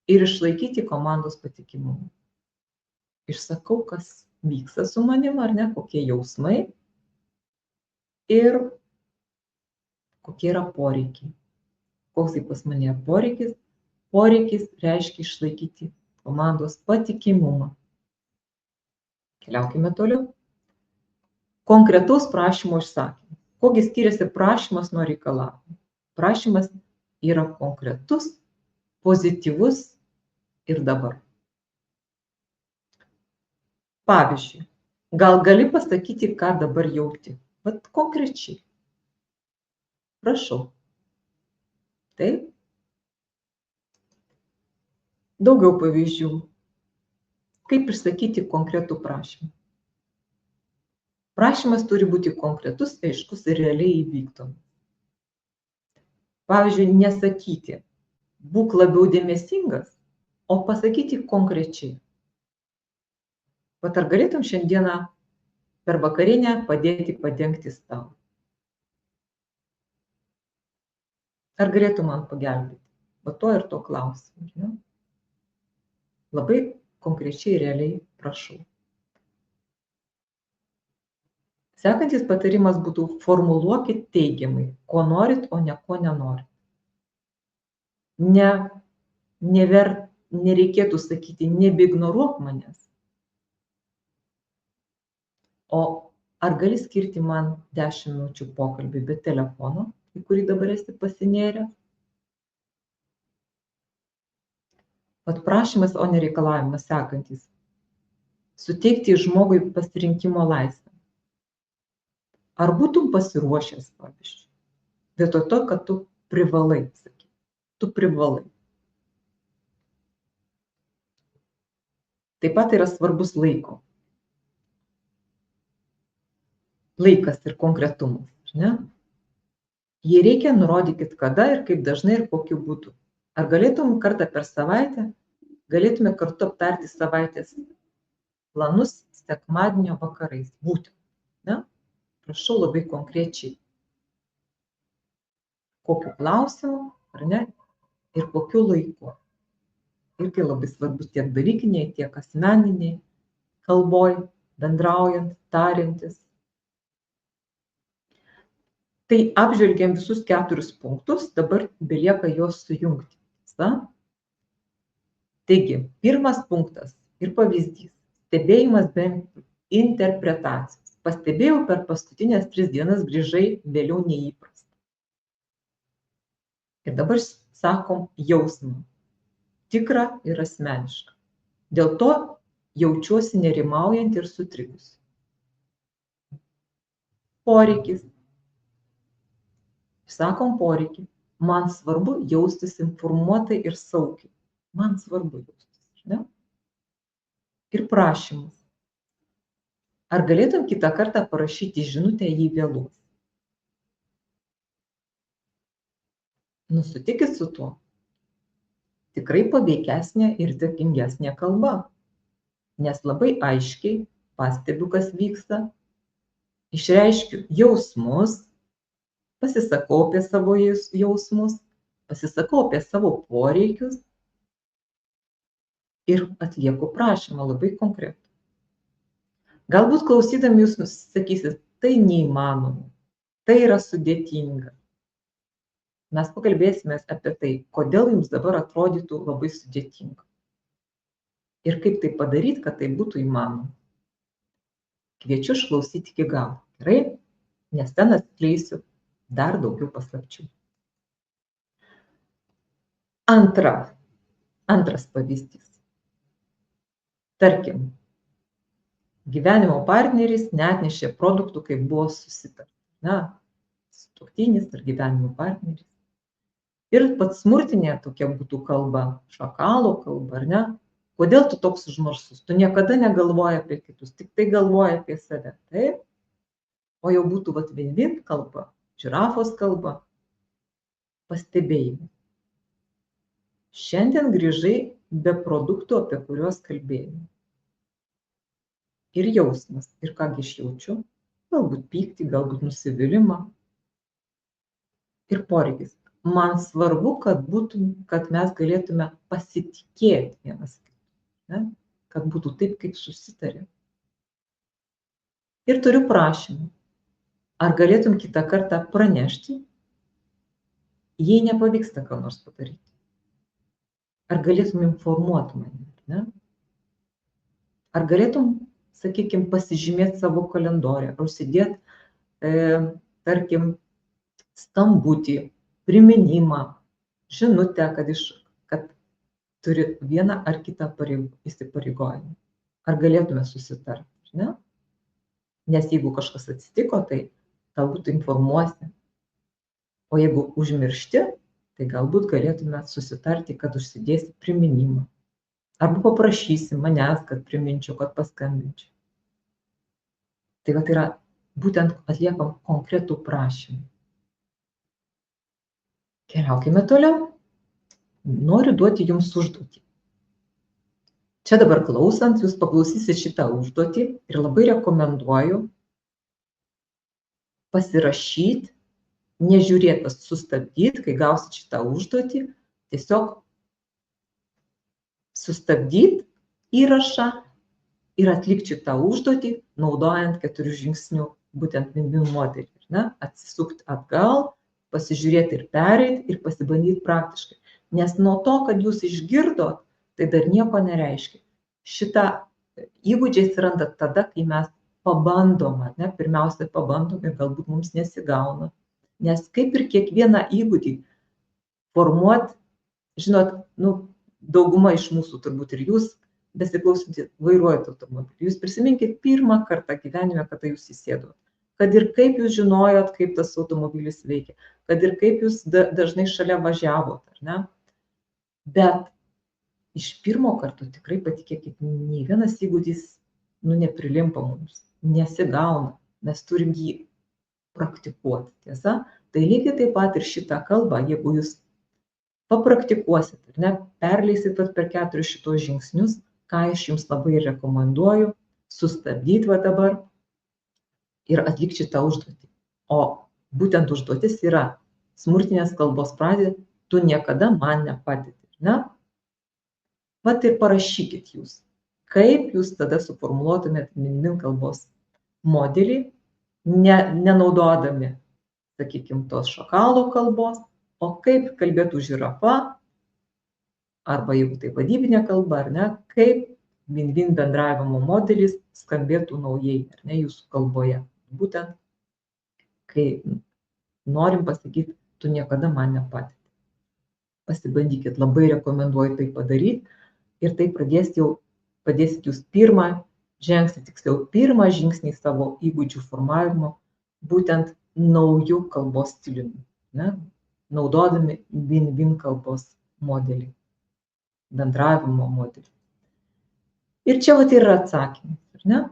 ir išlaikyti komandos patikimumą. Išsakau, kas vyksta su manim, ar ne, kokie jausmai ir kokie yra poreikiai. Koks tai pas mane poreikis? Poreikis reiškia išlaikyti komandos patikimumą. Keliaukime toliau. Konkretaus prašymo išsakymas. Kogi skiriasi prašymas nuo reikalavimo? Prašymas yra konkretus, pozityvus ir dabar. Pavyzdžiui, gal gali pasakyti, ką dabar jauti? Vat konkrečiai. Prašau. Taip? Daugiau pavyzdžių. Kaip išsakyti konkretų prašymą? Prašymas turi būti konkretus, aiškus ir realiai įvykdomas. Pavyzdžiui, nesakyti, būk labiau dėmesingas, o pasakyti konkrečiai. Vat ar galėtum šiandieną per vakarienę padėti padengti stalą? Ar galėtum man pagelbėti? Va to ir to klausimu. Ne? Labai konkrečiai, realiai prašau. Sekantis patarimas būtų formuluokit teigiamai, ko norit, o ne ko nenorit. Nereikėtų sakyti, nebeignoruok manęs. O ar gali skirti man 10 minučių pokalbį be telefono, į kurį dabar esi pasinėręs? Vat prašymas, o ne reikalavimas sekantis. Suteikti žmogui pasirinkimo laisvę. Ar būtum pasiruošęs, pavyzdžiui, vietoj to, kad tu privalai sakyti. Tu privalai. Taip pat yra svarbus laiko. Laikas ir konkretumas, ne? Jei reikia, nurodykit kada ir kaip dažnai ir kokiu būdu. Ar galėtum kartą per savaitę, galėtume kartu aptarti savaitės planus sekmadienio vakarais. Būtent, ne? Prašau labai konkrečiai. Kokiu klausimu, ar ne? Ir kokiu laiku. Irgi labai svarbus tiek dalykiniai, tiek asmeniniai kalboj, bendraujant, tariantis. Tai apžvelgiam visus 4 punktus, dabar belieka juos sujungti. Taigi, pirmas punktas ir pavyzdys. Stebėjimas be interpretacijos. Pastebėjau, per paskutinės 3 dienas grįžai vėliau neįprasta. Ir dabar sakom jausmą. Tikrą ir asmenišką. Dėl to jaučiuosi nerimaujant ir sutrikusi. Poreikis. Sakom poreikį. Man svarbu jaustis informuotai ir saugiai. Man svarbu jaustis, ne? Ir prašymas. Ar galėtum kitą kartą parašyti žinutę, jei vėluos? Sutikit su tuo. Tikrai paveikesnė ir įtakingesnė kalba. Nes labai aiškiai pastebiu, kas vyksta. Išreiškiu jausmus, pasisakau apie savo jausmus, pasisakau apie savo poreikius ir atlieku prašymą labai konkretų. Galbūt klausydami jūs sakysit, tai neįmanoma, tai yra sudėtinga. Mes pakalbėsime apie tai, kodėl jums dabar atrodytų labai sudėtinga. Ir kaip tai padaryti, kad tai būtų įmanoma. Kviečiu išklausyti iki galo, gerai? Nes ten atskleisiu dar daugiau paslapčių. Antras pavyzdys. Tarkim, gyvenimo partneris neatnešė produktų, kaip buvo susitarta. Na, sutuoktinis ar gyvenimo partneris. Ir pats smurtinė tokia būtų kalba, šakalo kalba, ar ne? Kodėl tu toks užmarsus? Tu niekada negalvoji apie kitus, tik tai galvoji apie save. Taip? O jau būtų vin-vin kalba, žirafos kalba, pastebėjimai. Šiandien grįžai be produktų, apie kuriuos kalbėjome. Ir jausmas. Ir kągi aš jaučiu? Galbūt pyktį, galbūt nusivylimą. Ir poreikis. Man svarbu, kad mes galėtume pasitikėti vienas kitu. Ne? Kad būtų taip, kaip susitarė. Ir turiu prašymą. Ar galėtum kitą kartą pranešti, jei nepavyksta ką nors padaryti? Ar galėtum informuoti mane? Ne? Ar galėtum, sakykime, pasižymėti savo kalendorių, ar užsidėti, tarkim, skambutį, priminimą, žinutę, kad turi vieną ar kitą įsipareigojimą. Ar galėtume susitarti, ne? Nes jeigu kažkas atsitiko, tai galbūt informuosi. O jeigu užmiršti, tai galbūt galėtume susitarti, kad užsidėsi priminimą. Arba paprašysi manęs, kad priminčiau, kad paskambinčiau. Tai yra būtent atliekam konkretų prašymą. Keliaukime toliau. Noriu duoti jums užduotį. Čia dabar klausant, jūs paklausysit šitą užduotį ir labai rekomenduoju pasirašyti, nežiūrėti, sustabdyti, kai gausit šitą užduotį, tiesiog sustabdyti įrašą ir atlikti šitą užduotį, naudojant 4 žingsnių būtent Win-Win modelį. Atsisukti atgal, pasižiūrėti ir pereiti ir pasibandyti praktiškai. Nes nuo to, kad jūs išgirdot, tai dar nieko nereiškia. Šitą įgūdžiai atsiranda tada, kai mes pabandom, pirmiausia pabandom ir galbūt mums nesigauna. Nes kaip ir kiekvieną įgūdį formuot, žinot, dauguma iš mūsų turbūt ir jūs besiklausantys vairuojate automobilį. Jūs prisiminkit pirmą kartą gyvenime, kada jūs įsėdot. Kad ir kaip jūs žinojot, kaip tas automobilis veikia, kad ir kaip jūs dažnai šalia važiavot, ar ne? Bet iš pirmo karto tikrai patikėkit, nei vienas įgūdis neprilimpa mums, nesigauna, mes turim jį praktikuoti, tiesa? Tai lygiai taip pat ir šitą kalbą, jeigu jūs papraktikuosit, perleisit per 4 šitos žingsnius, ką aš jums labai rekomenduoju, sustabdyti dabar ir atlikti šitą užduotį. O būtent užduotis yra smurtinės kalbos frazė, tu niekada man nepadedi, ne? Vat ir parašykit jūs, kaip jūs tada suformuotumėt Win-Win kalbos modelį, nenaudodami, sakykime, tos šakalo kalbos, o kaip kalbėtų žirafa, arba jeigu tai vadybinė kalba, ar ne, kaip Win-Win bendravimo modelis skambėtų naujai, ar ne, jūsų kalboje. Būtent, kai norim pasakyti, tu niekada man nepadedi. Pasibandykit, labai rekomenduoju tai padaryti ir tai padėsit jūs pirmą žingsnį savo įgūdžių formavimo, būtent naujų kalbos stiliumi, naudodami Win-Win kalbos modelį, bendravimo modelį. Ir čia vat yra atsakymas, ar ne?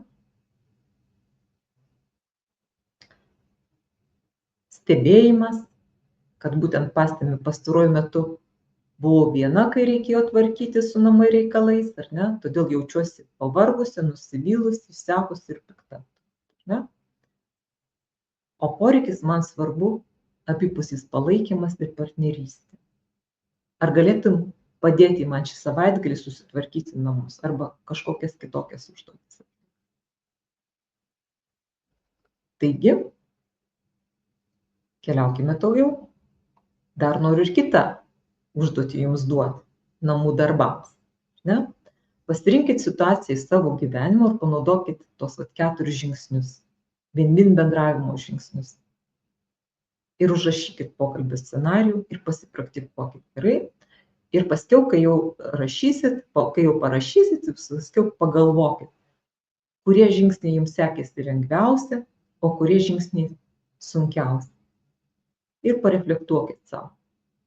Stebėjimas, kad būtent pastaruoju metu buvau viena, kai reikėjo tvarkyti su namai reikalais, ar ne? Todėl jaučiuosi pavargusi, nusivylusi, išsekusi ir pikta. O poreikis man svarbu abipusis palaikymas ir partnerystė. Ar galėtum padėti man šį savaitgalį susitvarkyti namus arba kažkokias kitokias užduotis? Taigi, keliaukime toliau. Dar noriu ir kitą užduotį jums duoti namų darbams. Pasirinkit situaciją į savo gyvenimą ir panaudokit tos 4 žingsnius, Win-Win bendravimo žingsnius. Ir užrašykit pokalbio scenarijų ir pasipraktikuokit gerai. Ir paskiau, kai jau parašysit, paskiau pagalvokit, kurie žingsniai jums sekėsi lengviausia, o kurie žingsniai sunkiausia. Ir pareflektuokit savo.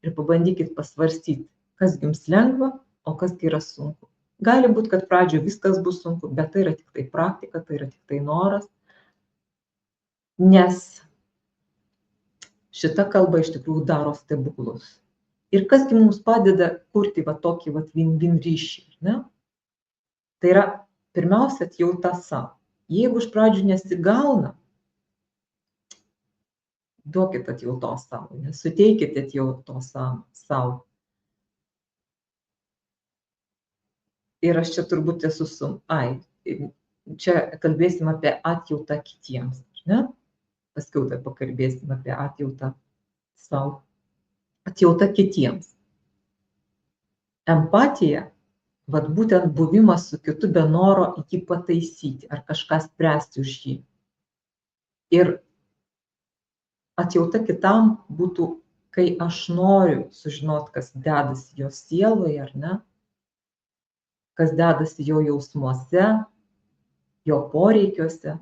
Ir pabandykit pasvarstyti, kas jums lengva, o kas yra sunku. Gali būti, kad pradžioje viskas bus sunku, bet tai yra tik tai praktika, tai yra tik tai noras. Nes šita kalba iš tikrųjų daro stebuklus. Ir kasgi mums padeda kurti tokį Win-Win ryšį, ne? Tai yra pirmiausia atjauta savo. Jeigu iš pradžių nesigauna, duokit atjautos savo, suteikit atjautos savo. Ir aš čia turbūt esu čia kalbėsim apie atjautą kitiems, ne? Paskiau tai pakalbėsim apie atjautą savo. Atjauta kitiems. Empatija, būtent buvimas su kitu be noro jį pataisyti ar kažką spręsti už jį. Ir atjauta kitam būtų, kai aš noriu sužinoti, kas dedasi jo sieloje, ar ne? Kas dedasi jo jausmuose, jo poreikiuose.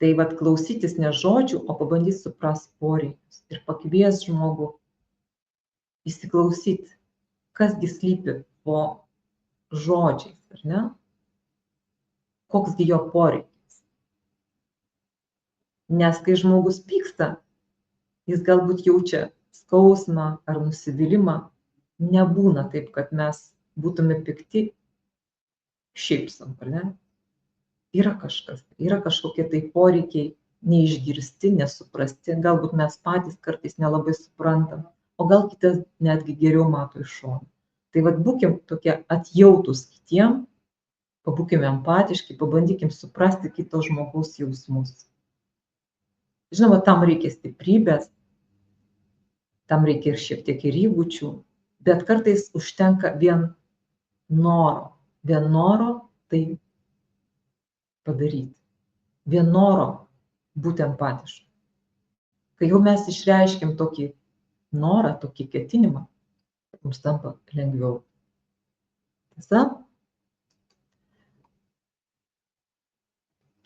Tai klausytis ne žodžių, o pabandyti suprasti poreikius ir pakvies žmogų įsiklausyti, kasgi slypi po žodžiais, ar ne? Koksgi jo poreikis. Nes kai žmogus pyksta, jis galbūt jaučia skausmą ar nusivylimą. Nebūna taip, kad mes būtume pikti šiaip sau, ar ne? Yra kažkas, yra kažkokie tai poreikiai neišgirsti, nesuprasti, galbūt mes patys kartais nelabai suprantam, o gal kitas netgi geriau mato iš šono. Tai vat būkim tokie atjautus kitiem, pabūkime empatiški, pabandykim suprasti kito žmogaus jausmus. Žinoma, tam reikia stiprybės, tam reikia ir šiek tiek ir įgūdžių, bet kartais užtenka vien noro tai padaryti, vien noro būti empatišku. Kai jau mes išreiškim tokį norą, tokį ketinimą, mums tampa lengviau. Tiesa?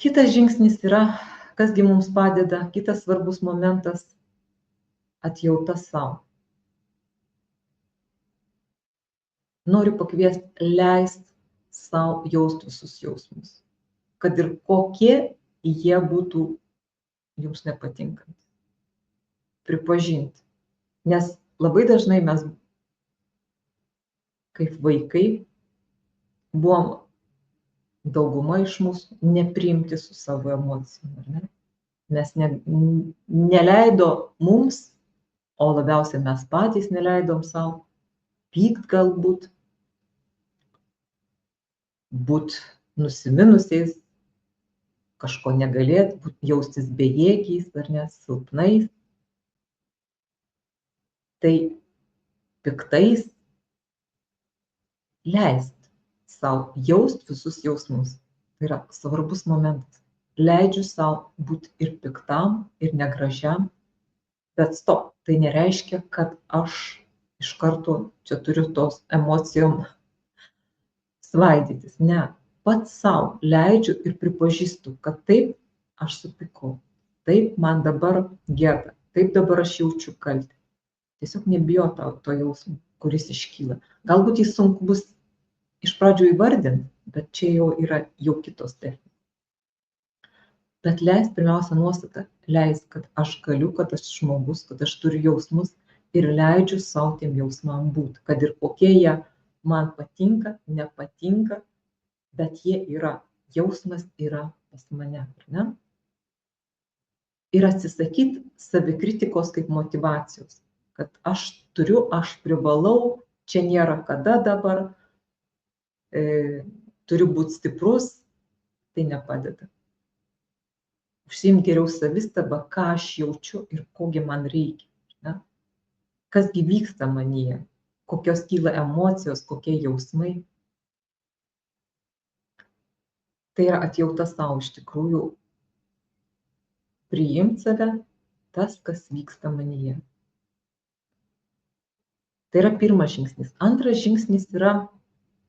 Kitas žingsnis yra, kasgi mums padeda, kitas svarbus momentas - atjauta savo. Noriu pakviesti leisti savo jausti visus jausmus, kad ir kokie jie būtų jums nepatinkantys. Pripažinti. Nes labai dažnai mes, kaip vaikai, buvom dauguma iš mūsų nepriimti su savo emocijom, ar ne? Mes neleido mums, o labiausiai mes patys neleidom savo pykt galbūt, būt nusiminusiais, kažko negalėt, jaustis bejėgiais ar ne, silpnais. Tai piktais leist sau jaust visus jausmus. Tai yra svarbus momentas. Leidžiu sau būti ir piktam, ir negražiam, bet stop, tai nereiškia, kad aš iš karto čia turiu tos emocijom svaidytis. Ne, pats sau leidžiu ir pripažįstu, kad taip aš supykau, taip man dabar gėda, taip dabar aš jaučiu kaltę. Tiesiog nebijo to jausmo, kuris iškyla. Galbūt jis sunku bus iš pradžių įvardinti, bet čia jau yra jau kitos technikos. Bet leis pirmiausia nuostata, leis, kad aš galiu, kad aš žmogus, kad aš turiu jausmus ir leidžiu savo tiem jausmam būti, kad ir kokie jie man patinka, nepatinka, bet jie yra, jausmas yra pas mane, ar ne? Ir atsisakyti savikritikos kaip motyvacijos, kad aš turiu, aš privalau, čia nėra kada dabar, turiu būti stiprus, tai nepadeda. Užsiimti geriau savistabą, ką aš jaučiu ir kogi man reikia. Ne? Kasgi vyksta manyje, kokios kyla emocijos, kokie jausmai. Tai yra atjauta savo iš tikrųjų priimti save, tas, kas vyksta manyje. Tai yra pirmas žingsnis. Antras žingsnis yra,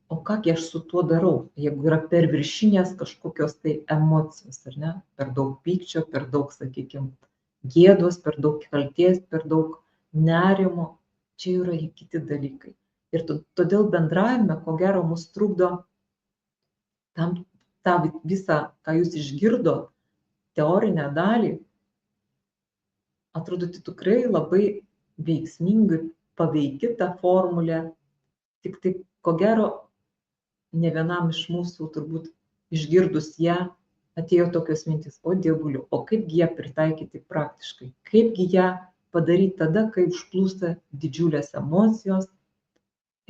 o kągi aš su tuo darau, jeigu yra perviršinės kažkokios tai emocijos, ar ne? Per daug pykčio, per daug, sakykime, gėdos, per daug kaltės, per daug nerimo, čia yra kiti dalykai. Ir todėl bendravime, ko gero, mus trukdo tą visą, ką jūs išgirdot, teorinę dalį, atrodo, tikrai labai veiksmingai paveiki tą formulę, tik tai, ko gero, ne vienam iš mūsų turbūt išgirdus ją atėjo tokios mintis, o dievuliu, o kaipgi ją pritaikyti praktiškai, kaipgi ją padaryti tada, kai užplūsta didžiulės emocijos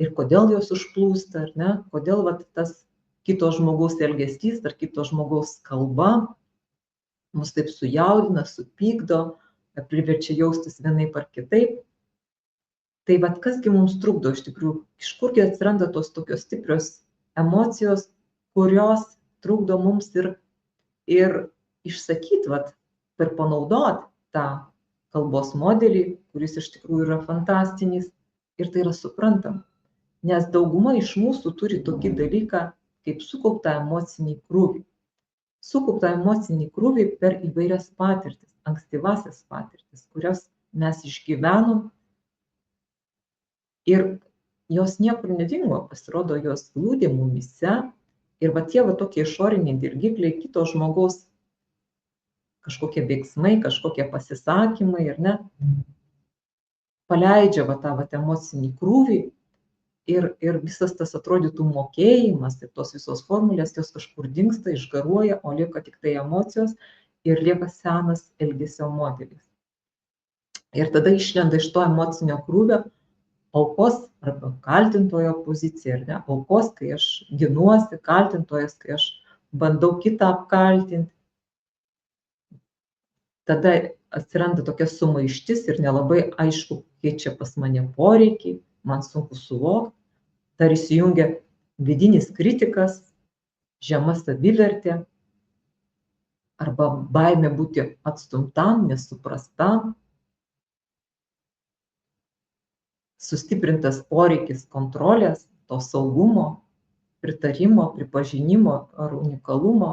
ir kodėl jos užplūsta, ar ne, kodėl vat, tas kito žmogaus elgesys ar kito žmogaus kalba mus taip sujaudina, supykdo, priverčia jaustis vienaip ar kitaip. Tai vat kasgi mums trukdo iš tikrųjų, iš kurgi atsiranda tos tokios stiprios emocijos, kurios trukdo mums ir išsakyti, per panaudoti tą kalbos modelį, kuris iš tikrųjų yra fantastinis ir tai yra suprantama. Nes dauguma iš mūsų turi tokį dalyką, kaip sukauptą emocinį krūvį. Sukauptą emocinį krūvį per įvairias patirtis, ankstyvasias patirtis, kurias mes išgyvenom ir jos niekur nedingo, pasirodo, jos glūdi mumyse ir tie tokie išoriniai dirgikliai, kito žmogaus kažkokie veiksmai, kažkokie pasisakymai, ar ne, paleidžia va tą va emocinį krūvį ir visas tas atrodytų mokėjimas ir tos visos formulės, jos kažkur dingsta, išgaruoja, o lieka tik tai emocijos ir lieka senas elgesio modelis. Ir tada išlenda iš to emocinio krūvio aukos arba kaltintojo pozicija, ar ne? Aukos, kai aš ginuosi, kaltintojas, kai aš bandau kitą apkaltinti. Tada atsiranda tokia sumaištis ir nelabai aišku, kokie čia pas mane poreikiai, man sunku suvokti. Dar įsijungia vidinis kritikas, žema savivertė arba baimė būti atstumtam, nesuprastam, sustiprintas poreikis kontrolės, to saugumo, pritarimo, pripažinimo ar unikalumo.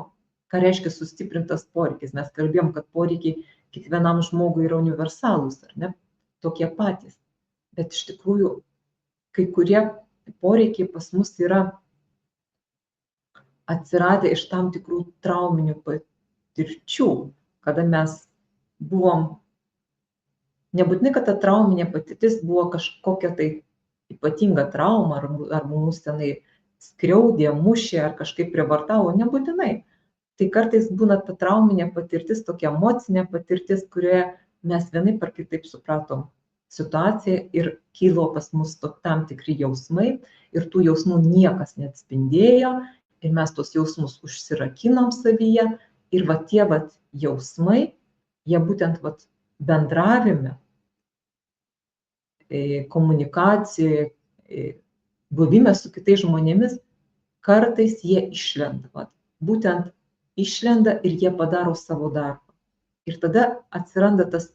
Ką reiškia sustiprintas poreikis? Mes kalbėjom, kad poreikiai kiekvienam žmogui yra universalūs, ar ne? Tokie patys. Bet iš tikrųjų, kai kurie poreikiai pas mus yra atsiradę iš tam tikrų trauminių patirčių, kada mes buvom, nebūtinai, kad ta trauminė patirtis buvo kažkokia tai ypatinga trauma, ar mus tenai skriaudė, mušė, ar kažkaip prievartavo, nebūtinai. Tai kartais būna ta trauminė patirtis, tokia emocinė patirtis, kurioje mes vienaip ar kitaip supratom situaciją ir kilo pas mus tam tikri jausmai ir tų jausmų niekas neatspindėjo ir mes tos jausmus užsirakinom savyje ir va tie va jausmai, jie būtent va bendravime, komunikacijoje, buvime su kitais žmonėmis, kartais jie išlenda. Va, būtent išlenda ir jie padaro savo darbą. Ir tada atsiranda tas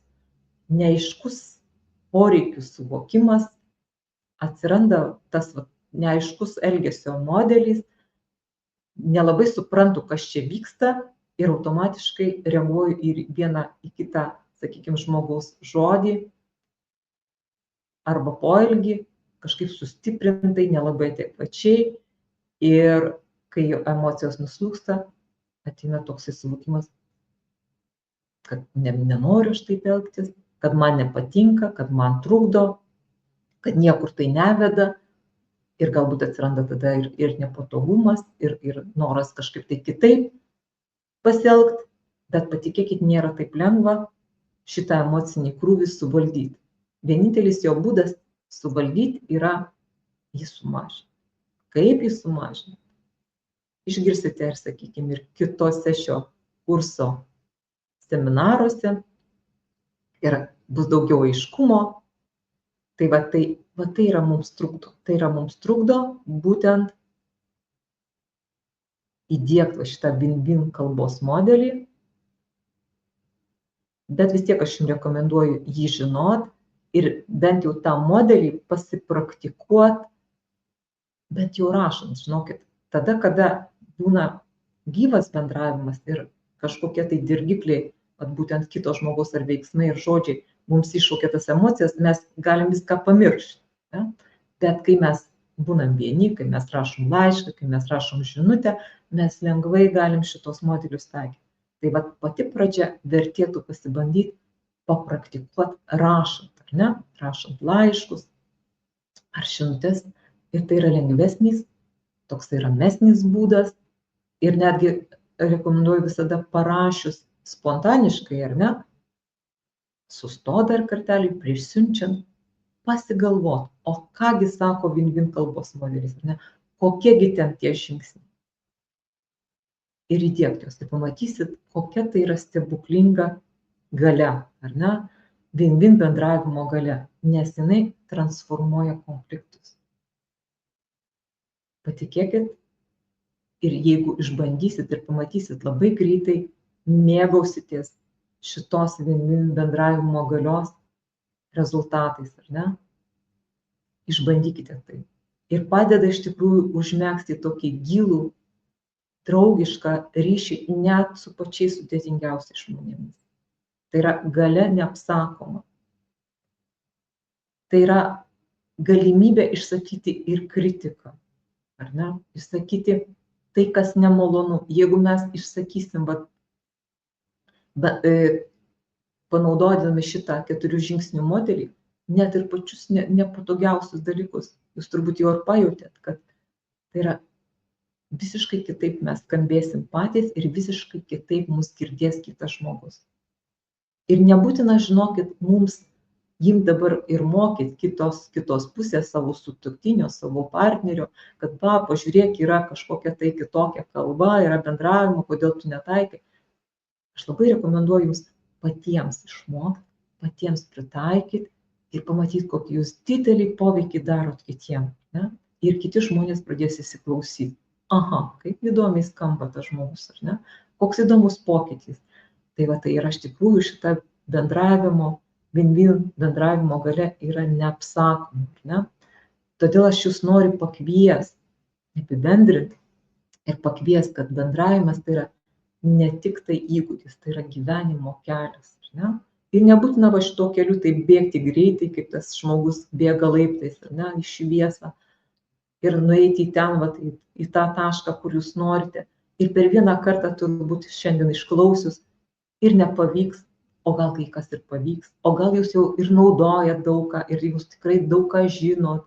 neaiškus poreikių suvokimas, atsiranda tas neaiškus elgesio modelis, nelabai suprantu, kas čia vyksta ir automatiškai reaguoju ir vieną į kitą, sakykime, žmogaus žodį arba poelgį, kažkaip sustiprintai, nelabai adekvačiai. Ir kai emocijos nuslūgsta, ateina toksai suvokimas, kad nenoriu aš taip elgtis, kad man nepatinka, kad man trukdo, kad niekur tai neveda ir galbūt atsiranda tada ir nepatogumas, ir noras kažkaip tai kitaip pasielgti, bet patikėkit, nėra taip lengva šitą emocinį krūvį suvaldyti. Vienintelis jo būdas suvaldyti yra jį sumažinti. Kaip jį sumažinti? Išgirsite ir, sakykime, ir kitose šio kurso seminaruose ir bus daugiau aiškumo. Tai yra mums trukdo. Tai yra mums trukdo būtent įdiegti šitą win-win kalbos modelį. Bet vis tiek aš jums rekomenduoju jį žinot ir bent jau tą modelį pasipraktikuot, bet jau rašant, žinokit, tada, kada būna gyvas bendravimas ir kažkokie tai dirgikliai, būtent kito žmogaus ar veiksmai ir žodžiai mums iššaukia tas emocijas, mes galim viską pamiršti. Ja? Bet kai mes būnam vieni, kai mes rašom laišką, kai mes rašom žinutę, mes lengvai galim šitos modelius taikyti. Tai va pati pradžia vertėtų pasibandyti, papraktikuoti rašant, ar ne? Rašant laiškus ar žinutės. Ir tai yra lengvesnis, toksai ramesnis būdas. Ir netgi rekomenduoju visada parašius spontaniškai, ar ne? Sustot dar kartelį, prieš siunčiant, pasigalvot, o kągi sako win-win kalbos modelis, ar ne? Kokiegi ten tie žingsniai. Ir įdiegti juos, tai pamatysit, kokia tai yra stebuklinga galia, ar ne? Win-win bendravimo galia, nes jinai transformuoja konfliktus. Patikėkit, ir jeigu išbandysit ir pamatysit, labai greitai mėgausitės šitos win-win bendravimo galios rezultatais, ar ne? Išbandykite tai. Ir padeda iš tikrųjų užmegzti tokį gilų, draugišką ryšį net su pačiais sudėtingiausiais žmonėmis. Tai yra galia neapsakoma. Tai yra galimybė išsakyti ir kritiką, ar ne? Išsakyti tai, kas nemalonu. Jeigu mes išsakysim panaudodami šitą 4 žingsnių modelį, net ir pačius nepatogiausius dalykus. Jūs turbūt jau ir pajautėt, kad tai yra visiškai kitaip mes skambėsim patys ir visiškai kitaip mus girdės kitas žmogus. Ir nebūtina, žinokit, mums jim dabar ir mokyt kitos pusės, savo sutuoktinio, savo partnerio, kad pažiūrėk, yra kažkokia tai kitokia kalba, yra bendravimo, kodėl tu netaikai. Aš labai rekomenduoju jums patiems išmokti, patiems pritaikyti ir pamatyti, kokį jūs didelį poveikį darot kitiem. Ne? Ir kiti žmonės pradės įsiklausyti. Aha, kaip įdomiai skamba tas žmogus, ar ne? Koks įdomus pokytis. Tai va, tai yra iš tikrųjų šita bendravimo, win-win bendravimo galia yra neapsakoma, ne? Todėl aš jūs noriu pakviesti, apibendrinti ir pakviesti, kad bendravimas tai yra ne tik tai įgūdis, tai yra gyvenimo kelias, ne? Ir nebūtina va šito keliu taip bėgti greitai, kaip tas žmogus bėga laiptais, ne, į šviesą. Ir nueiti į ten, va, į tą tašką, kur jūs norite. Ir per vieną kartą turbūt šiandien išklausius ir nepavyks, o gal kai kas ir pavyks, o gal jūs jau ir naudojat daug ką, ir jūs tikrai daug ką žinot,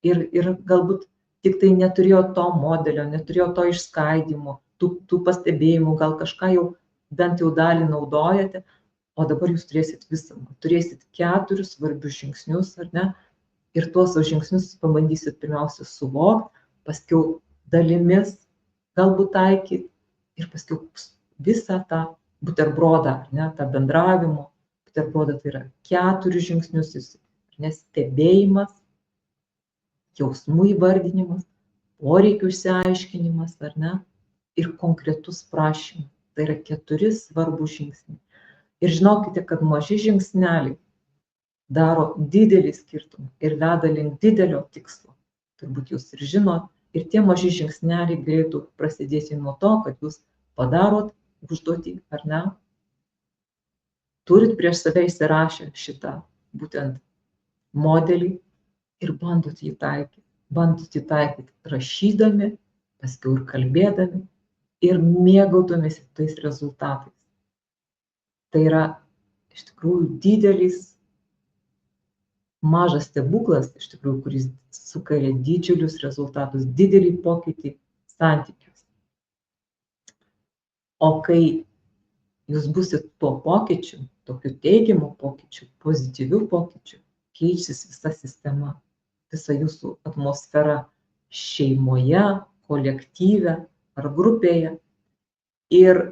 ir galbūt tik tai neturėjo to modelio, neturėjo to išskaidimo, tų pastebėjimų, gal kažką jau bent jau dalį naudojate, o dabar jūs turėsit visumą, turėsit 4 svarbius žingsnius, ar ne? Ir tuos žingsnius pabandysit pirmiausia suvokti, paskiau dalimis galbūt taikyti ir paskiau visą tą buterbrodą, ne, tą bendravimo buterbrodą, tai yra 4 žingsnius, stebėjimas, jausmų įvardinimas, poreikių išsiaiškinimas, ar ne, ir konkretus prašymas. Tai yra 4 svarbūs žingsniai. Ir žinokite, kad maži žingsneliai daro didelį skirtumą ir veda link didelio tikslo. Turbūt jūs ir žinot, ir tie maži žingsneliai galėtų prasidėti nuo to, kad jūs padarot užduotį, ar ne? Turit prieš save įsirašę šitą būtent modelį ir bandot jį taikyti. Bandot jį taikyti rašydami, paskiau ir kalbėdami ir mėgautumėsi tais rezultatais. Tai yra iš tikrųjų didelis mažas stebuklas, iš tikrųjų, kuris sukelia didžiulius rezultatus, didelį pokytį santykius. O kai jūs busit tuo pokyčiu, tokiu teigiamu pokyčiu, pozityviu pokyčiu, keisis visa sistema, visa jūsų atmosfera šeimoje, kolektyve ar grupėje. Ir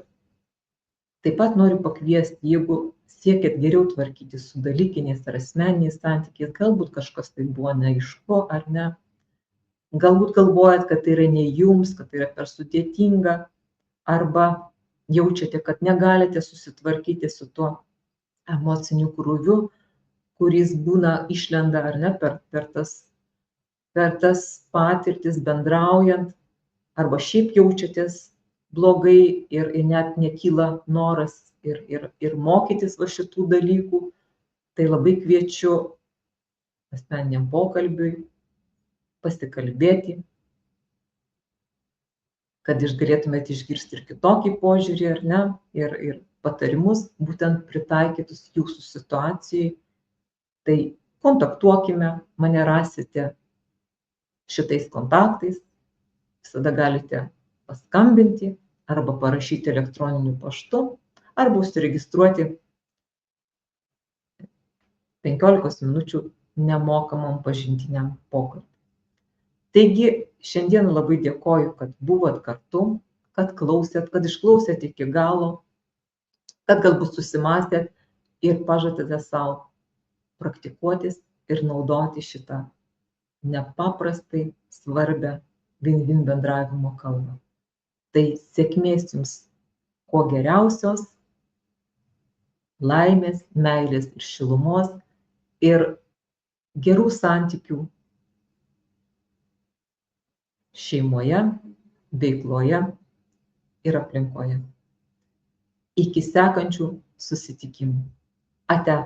taip pat noriu pakviesti, jeigu siekėt geriau tvarkyti su dalykiniais ar asmeniniais santykiais, galbūt kažkas tai buvo neaišku ar ne, galbūt galvojat, kad tai yra ne jums, kad tai yra per sudėtinga, arba jaučiate, kad negalite susitvarkyti su tuo emociniu krūviu, kuris būna išlenda ar ne per tas patirtis bendraujant, arba šiaip jaučiatės blogai ir net nekyla noras ir mokytis va šitų dalykų, tai labai kviečiu asmeniniam pokalbiui pasikalbėti, kad galėtumėte išgirsti ir kitokį požiūrį, ar ne, ir patarimus būtent pritaikytus jūsų situacijai. Tai kontaktuokime, mane rasite šitais kontaktais, visada galite paskambinti arba parašyti elektroniniu paštu, arba užsiregistruoti 15 minučių nemokamam pažintiniam pokalbiui. Taigi, šiandien labai dėkoju, kad buvot kartu, kad klausėt, kad išklausėt iki galo, kad galbūt susimąstėt ir pažadate savo praktikuotis ir naudoti šitą nepaprastai svarbę win-win bendravimo kalbą. Tai sėkmės jums kuo geriausios, laimės, meilės ir šilumos ir gerų santykių šeimoje, veikloje ir aplinkoje. Iki sekančių susitikimų. Ate.